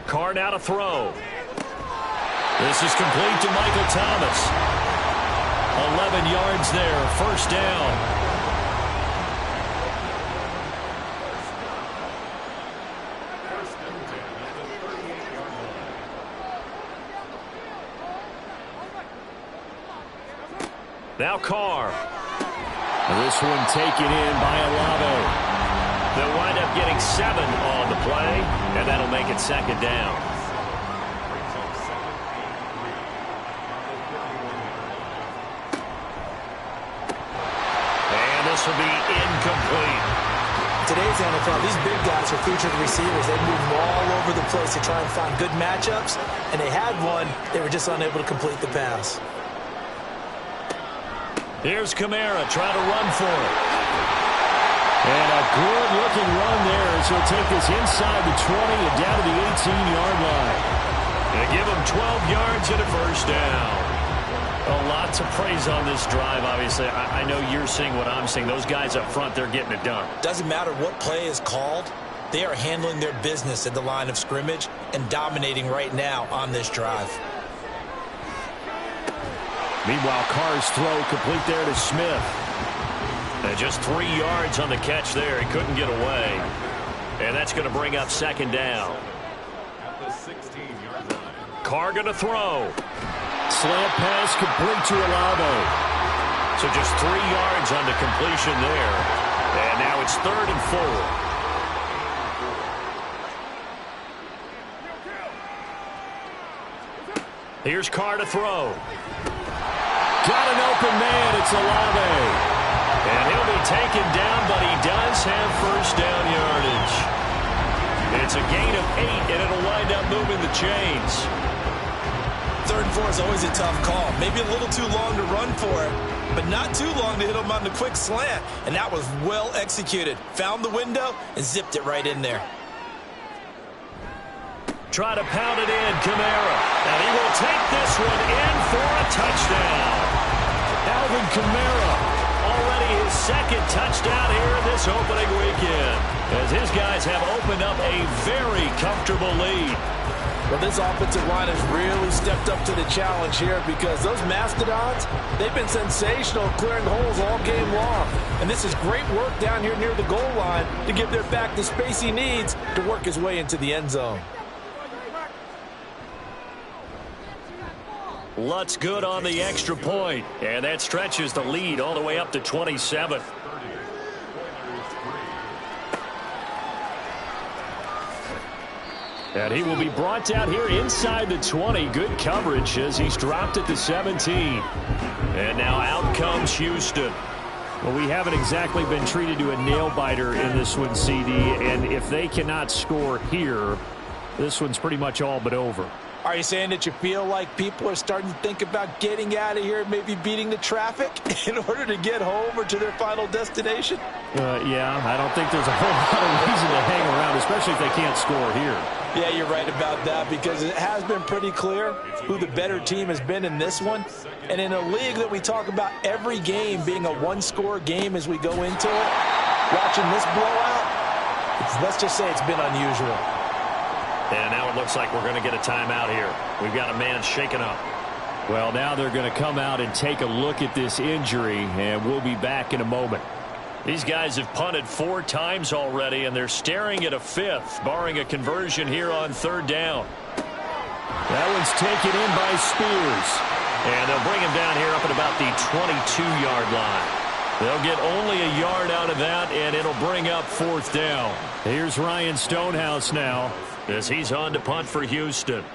E: Carr now to throw. This is complete to Michael Thomas. 11 yards there, 1st down. Now Carr. This one taken in by Olave. They'll wind up getting 7 on the play, and that'll make it 2nd down. This will be incomplete.
G: Today's NFL, these big guys are featured receivers. They move all over the place to try and find good matchups, and they had one. They were just unable to complete the pass.
E: Here's Kamara trying to run for it. And a good-looking run there. So he'll take this inside the 20 and down to the 18-yard line. And give him 12 yards and a 1st down. A lot to praise on this drive, obviously. I know you're seeing what I'm seeing. Those guys up front, they're getting it done.
G: Doesn't matter what play is called. They are handling their business at the line of scrimmage and dominating right now on this drive.
E: Meanwhile, Carr's throw complete there to Smith. And just 3 yards on the catch there. He couldn't get away. And that's going to bring up 2nd down. Carr going to throw. Slant pass complete to Olave. So just 3 yards on the completion there. And now it's 3rd and 4. Here's Carr to throw. Got an open man. It's Olave. And he'll be taken down, but he does have 1st down yardage. It's a gain of 8, and it'll wind up moving the chains.
G: 3rd and 4 is always a tough call. Maybe a little too long to run for it, but not too long to hit him on the quick slant. And that was well executed. Found the window and zipped it right in there.
E: Try to pound it in, Kamara. And he will take this one in for a touchdown. Alvin Kamara, already his 2nd touchdown here in this opening weekend, as his guys have opened up a very comfortable lead.
G: Well, this offensive line has really stepped up to the challenge here because those Mastodons, they've been sensational clearing holes all game long. And this is great work down here near the goal line to give their back the space he needs to work his way into the end zone.
E: Lutz good on the extra point, and that stretches the lead all the way up to 27. And he will be brought down here inside the 20. Good coverage as he's dropped at the 17.
C: And now out comes Houston.
E: Well, we haven't exactly been treated to a nail-biter in this one, CD, and if they cannot score here, this one's pretty much all but over.
G: Are you saying that you feel like people are starting to think about getting out of here, maybe beating the traffic in order to get home or to their final destination?
E: Yeah, I don't think there's a whole lot of reason to hang around, especially if they can't score here.
G: Yeah, you're right about that, because it has been pretty clear who the better team has been in this one. And in a league that we talk about every game being a one-score game as we go into it, watching this blowout, let's just say it's been unusual.
C: And now it looks like we're going to get a timeout here. We've got a man shaken up.
E: Well, now they're going to come out and take a look at this injury, and we'll be back in a moment.
C: These guys have punted 4 times already, and they're staring at a 5th, barring a conversion here on 3rd down.
E: That one's taken in by Spears.
C: And they'll bring him down here up at about the 22-yard line. They'll get only a yard out of that, and it'll bring up 4th down.
E: Here's Ryan Stonehouse now,
C: as he's on to punt for Houston.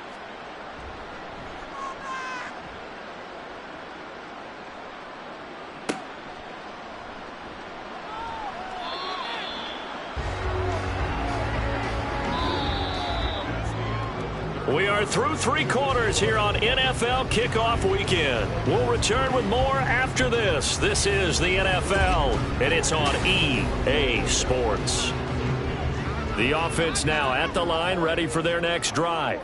C: We are through 3 quarters here on NFL Kickoff Weekend. We'll return with more after this. This is the NFL, and it's on EA Sports. The offense now at the line, ready for their next drive.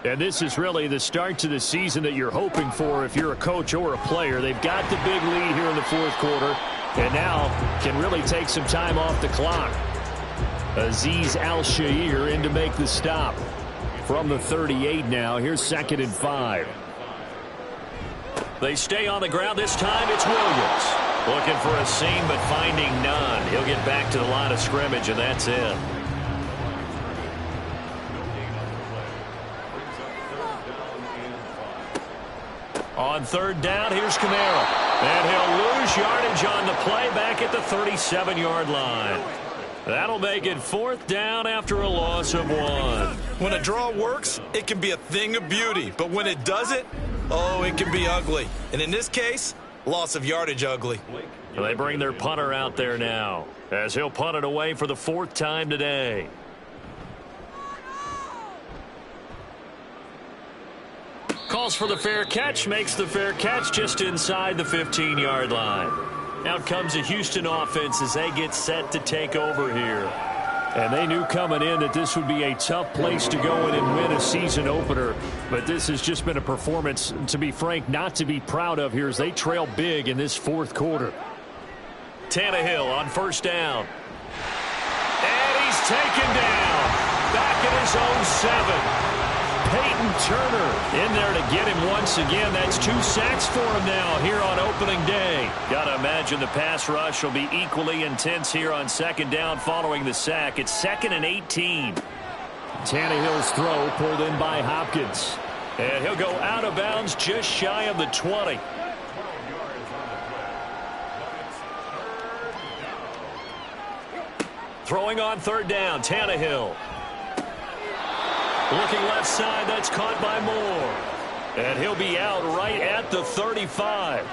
E: And this is really the start to the season that you're hoping for if you're a coach or a player. They've got the big lead here in the 4th quarter, and now can really take some time off the clock. Azeez Al-Shaair in to make the stop. From the 38 now, here's 2nd and 5.
C: They stay on the ground. This time it's Williams. Looking for a seam, but finding none. He'll get back to the line of scrimmage, and that's it. On 3rd down, here's Kamara. And he'll lose yardage on the play back at the 37-yard line. That'll make it 4th down after a loss of 1.
G: When a draw works, it can be a thing of beauty. But when it doesn't, oh, it can be ugly. And in this case, loss of yardage ugly.
C: They bring their punter out there now, as he'll punt it away for the 4th time today. Calls for the fair catch, makes the fair catch just inside the 15-yard line. Out comes a Houston offense as they get set to take over here.
E: And they knew coming in that this would be a tough place to go in and win a season opener. But this has just been a performance, to be frank, not to be proud of here as they trail big in this 4th quarter.
C: Tannehill on 1st down. And he's taken down. Back at his own 7. Peyton Turner in there to get him once again. That's 2 sacks for him now here on opening day. Got to imagine the pass rush will be equally intense here on 2nd down following the sack. It's 2nd and 18.
E: Tannehill's throw pulled in by Hopkins.
C: And he'll go out of bounds just shy of the 20. Throwing on 3rd down, Tannehill. Looking left side, that's caught by Moore. And he'll be out right at the 35.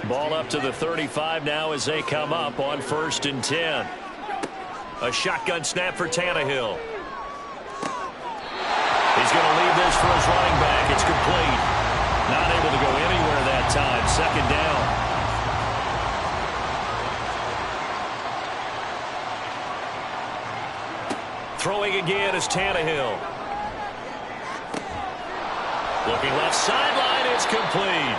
C: Ball up to the 35 now as they come up on 1st and 10. A shotgun snap for Tannehill. He's going to leave this for his running back. It's complete. Not able to go anywhere that time. 2nd down. Throwing again is Tannehill. Looking left sideline, it's complete.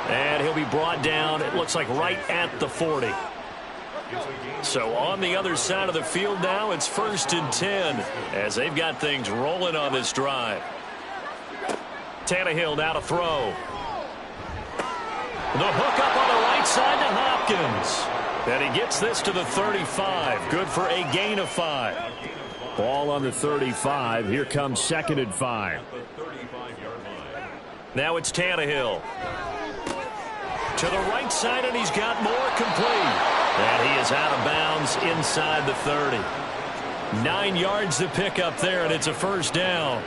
C: And he'll be brought down, it looks like right at the 40. So on the other side of the field now, it's 1st and 10 as they've got things rolling on this drive. Tannehill now to throw. The hook up on the right side to Hopkins. And he gets this to the 35. Good for a gain of 5.
E: Ball on the 35. Here comes 2nd and 5.
C: Now it's Tannehill. To the right side, and he's got more complete. And he is out of bounds inside the 30. 9 yards to pick up there, and it's a 1st down.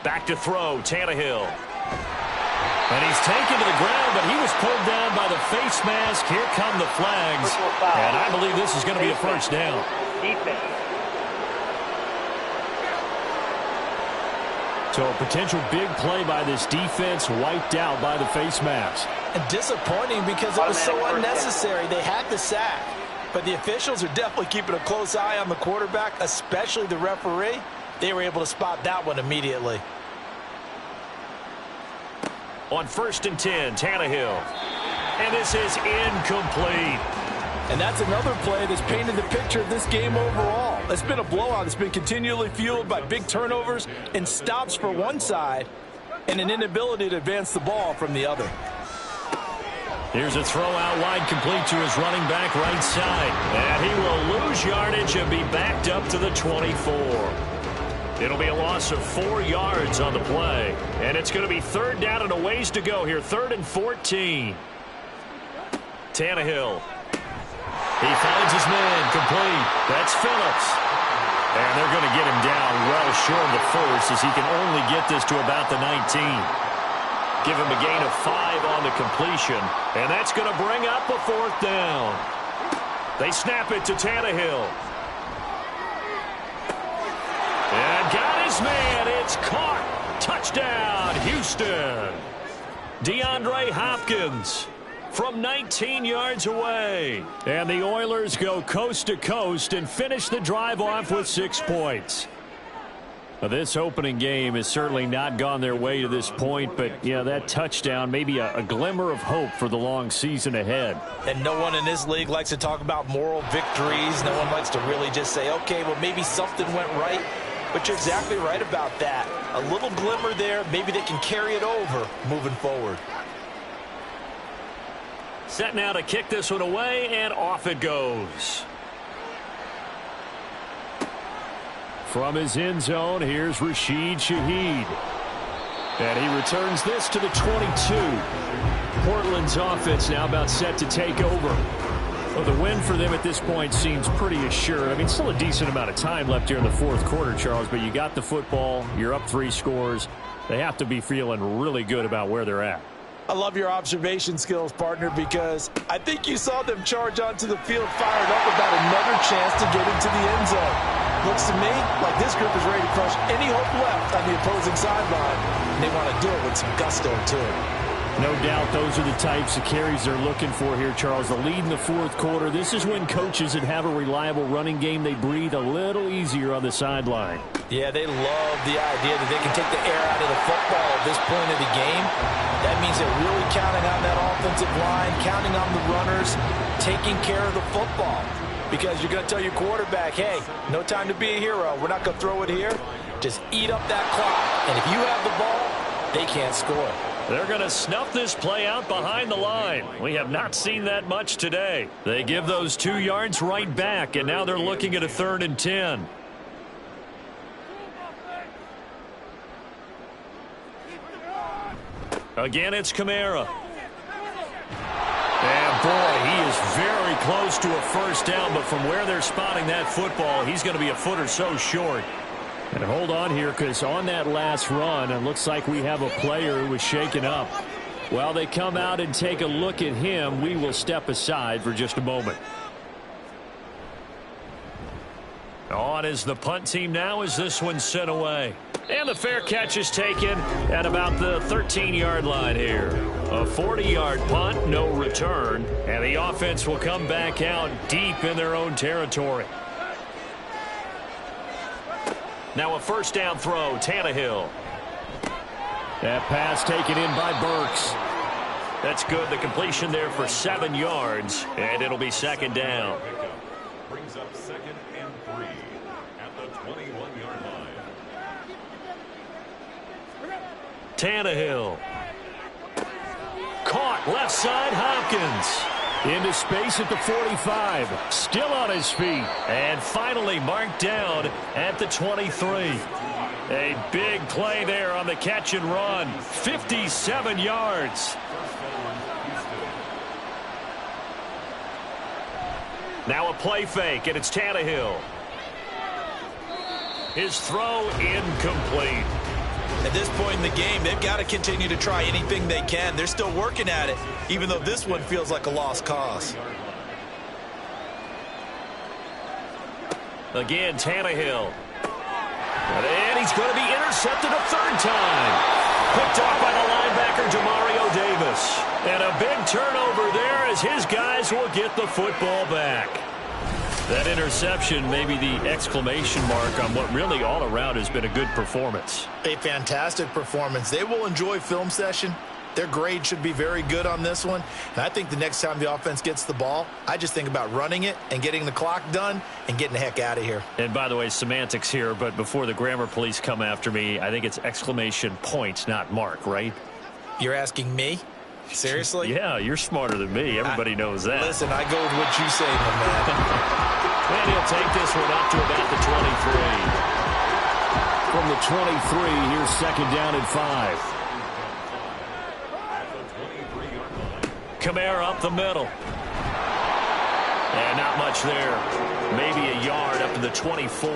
C: Back to throw, Tannehill. And he's taken to the ground, but he was pulled down by the face mask. Here come the flags. And I believe this is going to be a first down. So a potential big play by this defense wiped out by the face mask.
G: And disappointing because it was so unnecessary. They had the sack. But the officials are definitely keeping a close eye on the quarterback, especially the referee. They were able to spot that one immediately.
C: On 1st and 10, Tannehill. And this is incomplete.
G: And that's another play that's painted the picture of this game overall. It's been a blowout. It's been continually fueled by big turnovers and stops for one side and an inability to advance the ball from the other.
C: Here's a throw out wide, complete to his running back right side. And he will lose yardage and be backed up to the 24. It'll be a loss of 4 yards on the play. And it's going to be 3rd down and a ways to go here. 3rd and 14. Tannehill. He finds his man, complete. That's Phillips. And they're going to get him down well short of the first as he can only get this to about the 19. Give him a gain of 5 on the completion. And that's going to bring up a 4th down. They snap it to Tannehill. And got his man. It's caught. Touchdown, Houston. DeAndre Hopkins from 19 yards away. And the Oilers go coast to coast and finish the drive off with 6 points. Now, this opening game has certainly not gone their way to this point, but, yeah, that touchdown, maybe a glimmer of hope for the long season ahead.
G: And no one in this league likes to talk about moral victories. No one likes to really just say, okay, well, maybe something went right. But you're exactly right about that. A little glimmer there. Maybe they can carry it over moving forward.
C: Set now to kick this one away, and off it goes. From his end zone, here's Rashid Shaheed. And he returns this to the 22. Portland's offense now about set to take over. Well, the win for them at this point seems pretty assured. I mean, still a decent amount of time left here in the 4th quarter, Charles, but you got the football, you're up 3 scores. They have to be feeling really good about where they're at.
G: I love your observation skills, partner, because I think you saw them charge onto the field fired up about another chance to get into the end zone. Looks to me like this group is ready to crush any hope left on the opposing sideline. And they want to do it with some gusto, too.
C: No doubt those are the types of carries they're looking for here, Charles. The lead in the 4th quarter. This is when coaches that have a reliable running game, they breathe a little easier on the sideline.
G: Yeah, they love the idea that they can take the air out of the football at this point of the game. That means they're really counting on that offensive line, counting on the runners, taking care of the football. Because you're going to tell your quarterback, hey, no time to be a hero. We're not going to throw it here. Just eat up that clock. And if you have the ball, they can't score.
C: They're going to snuff this play out behind the line. We have not seen that much today. They give those 2 yards right back, and now they're looking at a 3rd and 10. Again, it's Kamara. And, boy, he is very close to a first down, but from where they're spotting that football, he's going to be a foot or so short. And hold on here, because on that last run, it looks like we have a player who was shaken up. While they come out and take a look at him, we will step aside for just a moment. On is the punt team now as this one's sent away. And the fair catch is taken at about the 13-yard line here. A 40-yard punt, no return. And the offense will come back out deep in their own territory. Now a first down throw, Tannehill. That pass taken in by Burks. That's good. The completion there for 7 yards, and it'll be 2nd down.
H: Brings up 2nd and 3 at the 21-yard line.
C: Tannehill. Caught left side, Hopkins. Into space at the 45. Still on his feet. And finally marked down at the 23. A big play there on the catch and run. 57 yards. Now a play fake, and it's Tannehill. His throw incomplete.
G: At this point in the game, they've got to continue to try anything they can. They're still working at it, even though this one feels like a lost cause.
C: Again, Tannehill. And he's going to be intercepted a third time. Picked off by the linebacker, Demario Davis. And a big turnover there as his guys will get the football back. That interception may be the exclamation mark on what really all around has been a good performance.
G: A fantastic performance. They will enjoy film session. Their grade should be very good on this one. And I think the next time the offense gets the ball, I just think about running it and getting the clock done and getting the heck out of here.
C: And by the way, semantics here, but before the grammar police come after me, I think it's exclamation point, not mark, right?
G: You're asking me? Seriously?
C: Yeah, you're smarter than me. Everybody knows that.
G: Listen, I go with what you say, my man.
C: And he'll take this one up to about the 23.
E: From the 23, here's second down and 5.
C: Kamara up the middle. And not much there. Maybe a yard up to the 24.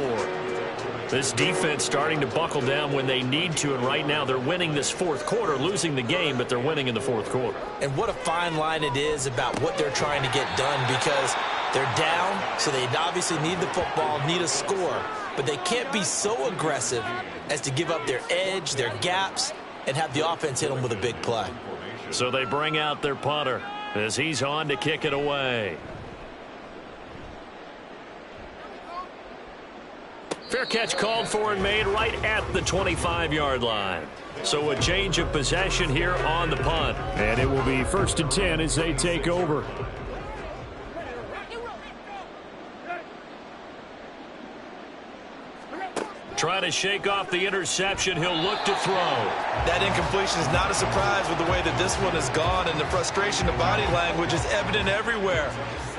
C: This defense starting to buckle down when they need to, and right now they're winning this fourth quarter, losing the game, but they're winning in the fourth quarter.
G: And what a fine line it is about what they're trying to get done, because they're down, so they obviously need the football, need a score, but they can't be so aggressive as to give up their edge, their gaps, and have the offense hit them with a big play.
C: So they bring out their punter as he's on to kick it away. Fair catch called for and made right at the 25-yard line. So a change of possession here on the punt.
E: And it will be 1st and 10 as they take over.
C: Trying to shake off the interception. He'll look to throw.
G: That incompletion is not a surprise with the way that this one has gone, and the frustration of body language is evident everywhere.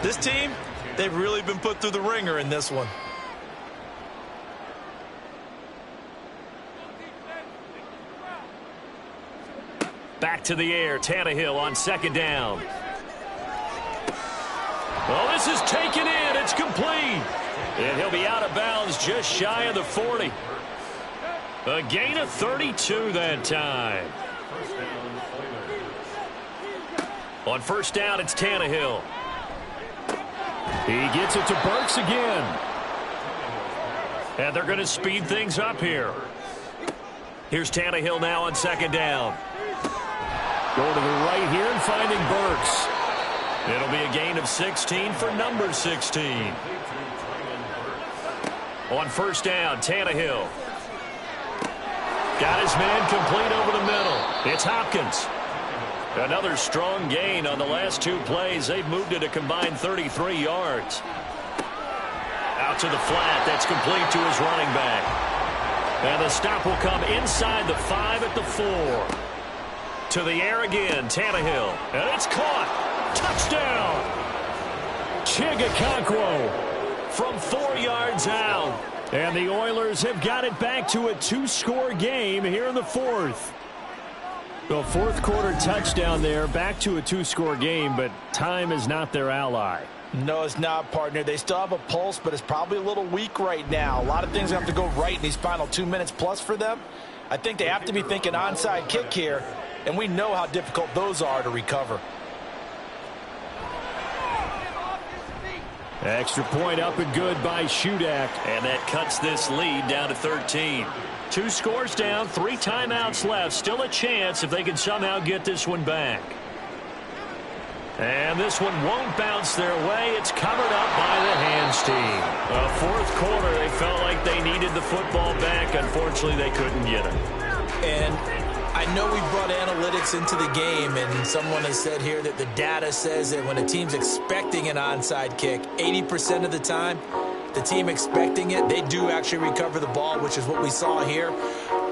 G: This team, they've really been put through the ringer in this one.
C: Back to the air. Tannehill on second down. Well, this is taken in. It's complete. And he'll be out of bounds just shy of the 40. A gain of 32 that time. On first down, it's Tannehill.
E: He gets it to Burks again.
C: And they're going to speed things up here. Here's Tannehill now on second down.
E: Going to the right here and finding Burks.
C: It'll be a gain of 16 for number 16. On first down, Tannehill. Got his man complete over the middle. It's Hopkins. Another strong gain on the last two plays. They've moved it a combined 33 yards. Out to the flat. That's complete to his running back. And the stop will come inside the 5 at the 4. To the air again, Tannehill. And it's caught. Touchdown.
E: Chigakonkwo
C: from 4 yards out.
E: And the Oilers have got it back to a 2-score game here in the fourth. The fourth quarter touchdown there, back to a 2-score game, but time is not their ally.
G: No, it's not, partner. They still have a pulse, but it's probably a little weak right now. A lot of things have to go right in these final 2 minutes plus for them. I think they have to be thinking onside kick here, and we know how difficult those are to recover.
E: Extra point up and good by Shudak.
C: And that cuts this lead down to 13. 2 scores down, 3 timeouts left. Still a chance if they can somehow get this one back. And this one won't bounce their way. It's covered up by the hands team. Fourth quarter, they felt like they needed the football back. Unfortunately, they couldn't get it.
G: And I know we brought analytics into the game, and someone has said here that the data says that when a team's expecting an onside kick, 80% of the time, the team expecting it, they do actually recover the ball, which is what we saw here.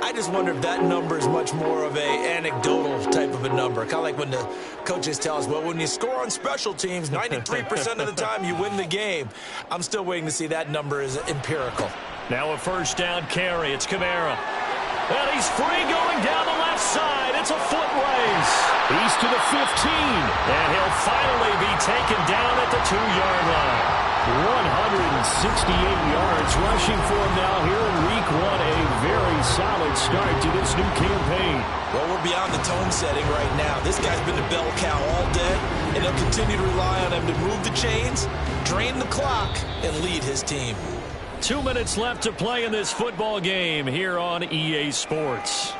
G: I just wonder if that number is much more of a anecdotal type of a number. Kind of like when the coaches tell us, well, when you score on special teams, 93% of the time you win the game. I'm still waiting to see that number is empirical.
C: Now a first down carry. It's Kamara. And he's free going down the left side. It's a foot race.
E: He's to the 15.
C: And he'll finally be taken down at the 2-yard line.
E: 168 yards rushing for him now here in week 1. A very solid start to this new campaign.
G: Well, we're beyond the tone setting right now. This guy's been the bell cow all day, and they'll continue to rely on him to move the chains, drain the clock, and lead his team.
C: 2 minutes left to play in this football game here on EA Sports.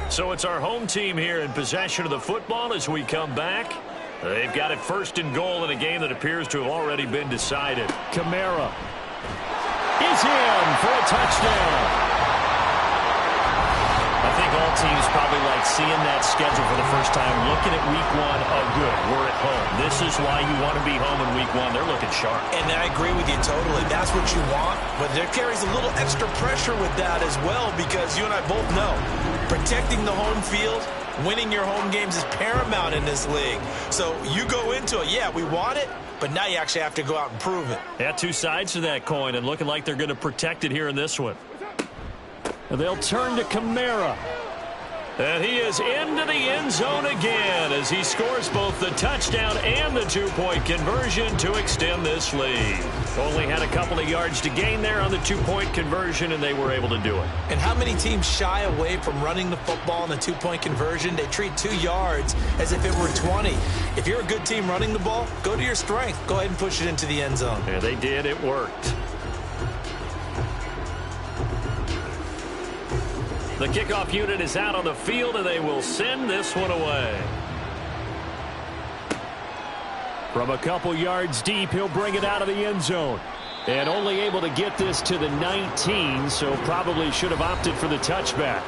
C: So it's our home team here in possession of the football as we come back. They've got it first and goal in a game that appears to have already been decided.
E: Kamara is in for a touchdown.
C: I think all teams probably like seeing that schedule for the first time, looking at week one. Oh, good, we're at home. This is why you want to be home in week one. They're looking sharp.
G: And I agree with you totally. That's what you want. But there carries a little extra pressure with that as well, because you and I both know protecting the home field, winning your home games is paramount in this league. So you go into it, yeah, we want it, but now you actually have to go out and prove it.
C: Yeah, two sides to that coin, and looking like they're going to protect it here in this one.
E: They'll turn to Kamara.
C: And he is into the end zone again as he scores both the touchdown and the two-point conversion to extend this lead. Only had a couple of yards to gain there on the two-point conversion, and they were able to do it.
G: And how many teams shy away from running the football in the two-point conversion? They treat 2 yards as if it were 20. If you're a good team running the ball, go to your strength. Go ahead and push it into the end zone.
C: Yeah, they did. It worked. The kickoff unit is out on the field, and they will send this one away.
E: From a couple yards deep, he'll bring it out of the end zone. And only able to get this to the 19, so probably should have opted for the touchback.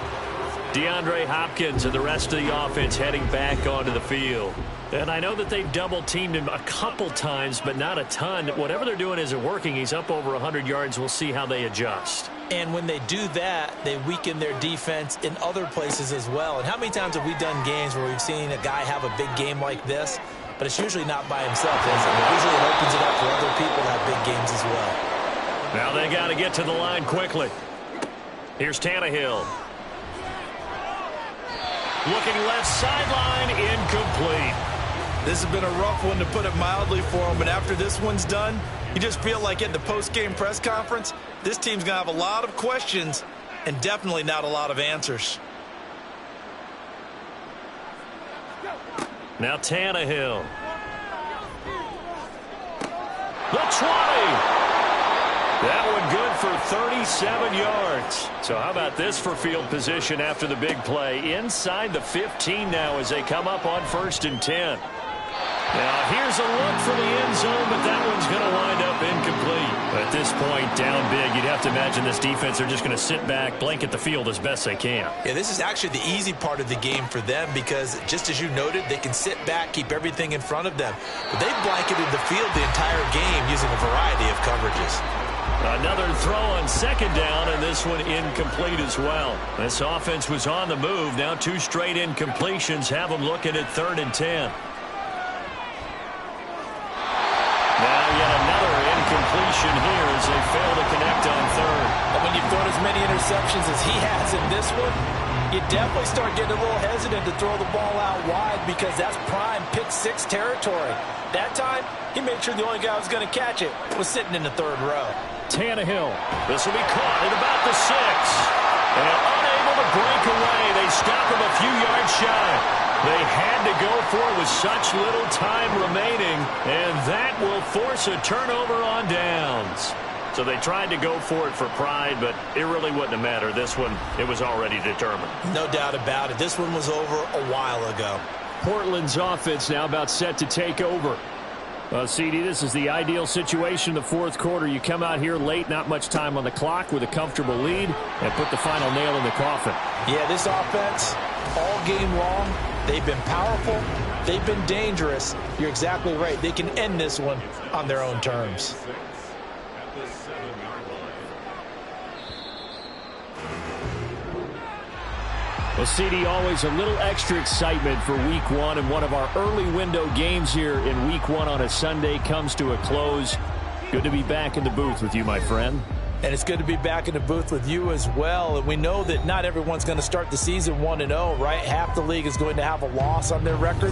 E: DeAndre Hopkins and the rest of the offense heading back onto the field. And I know that they've double-teamed him a couple times, but not a ton. Whatever they're doing isn't working. He's up over 100 yards. We'll see how they adjust.
G: And when they do that, they weaken their defense in other places as well. And how many times have we done games where we've seen a guy have a big game like this, but it's usually not by himself, is it? Usually it opens it up for other people to have big games as well.
C: Now they got to get to the line quickly. Here's Tannehill. Looking left sideline, incomplete.
G: This has been a rough one, to put it mildly, for him. But after this one's done, you just feel like at the post-game press conference, this team's going to have a lot of questions and definitely not a lot of answers.
C: Now Tannehill. The 20. That one good for 37 yards. So how about this for field position after the big play? Inside the 15 now as they come up on 1st and 10. Now here's a look for the end zone, but that one's going to wind up incomplete. At this point, down big, you'd have to imagine this defense are just going to sit back, blanket the field as best they can.
G: Yeah, this is actually the easy part of the game for them because, just as you noted, they can sit back, keep everything in front of them. But they've blanketed the field the entire game using a variety of coverages.
C: Another throw on 2nd down, and this one incomplete as well. This offense was on the move. Now 2 straight incompletions have them looking at 3rd and 10. Now yet another incompletion here as they fail to connect on 3rd.
G: And when you've thrown as many interceptions as he has in this one, you definitely start getting a little hesitant to throw the ball out wide because that's prime pick 6 territory. That time, he made sure the only guy who was going to catch it was sitting in the 3rd row.
E: Tannehill.
C: This will be caught at about the 6. And unable to break away. They stop him a few yards shy. They had to go for it with such little time remaining, and that will force a turnover on downs. So they tried to go for it for pride, but it really wouldn't have mattered. This one, it was already determined.
G: No doubt about it. This one was over a while ago.
E: Portland's offense now about set to take over. Well, CD, this is the ideal situation in the 4th quarter. You come out here late, not much time on the clock, with a comfortable lead, and put the final nail in the coffin.
G: Yeah, this offense, all game long, they've been powerful, they've been dangerous. You're exactly right. They can end this one on their own terms.
E: Well, CD, always a little extra excitement for Week 1, and one of our early window games here in Week 1 on a Sunday comes to a close. Good to be back in the booth with you, my friend.
G: And it's good to be back in the booth with you as well. And we know that not everyone's going to start the season 1-0, right? Half the league is going to have a loss on their record.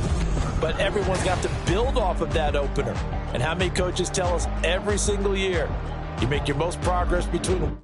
G: But everyone's got to build off of that opener. And how many coaches tell us every single year, you make your most progress between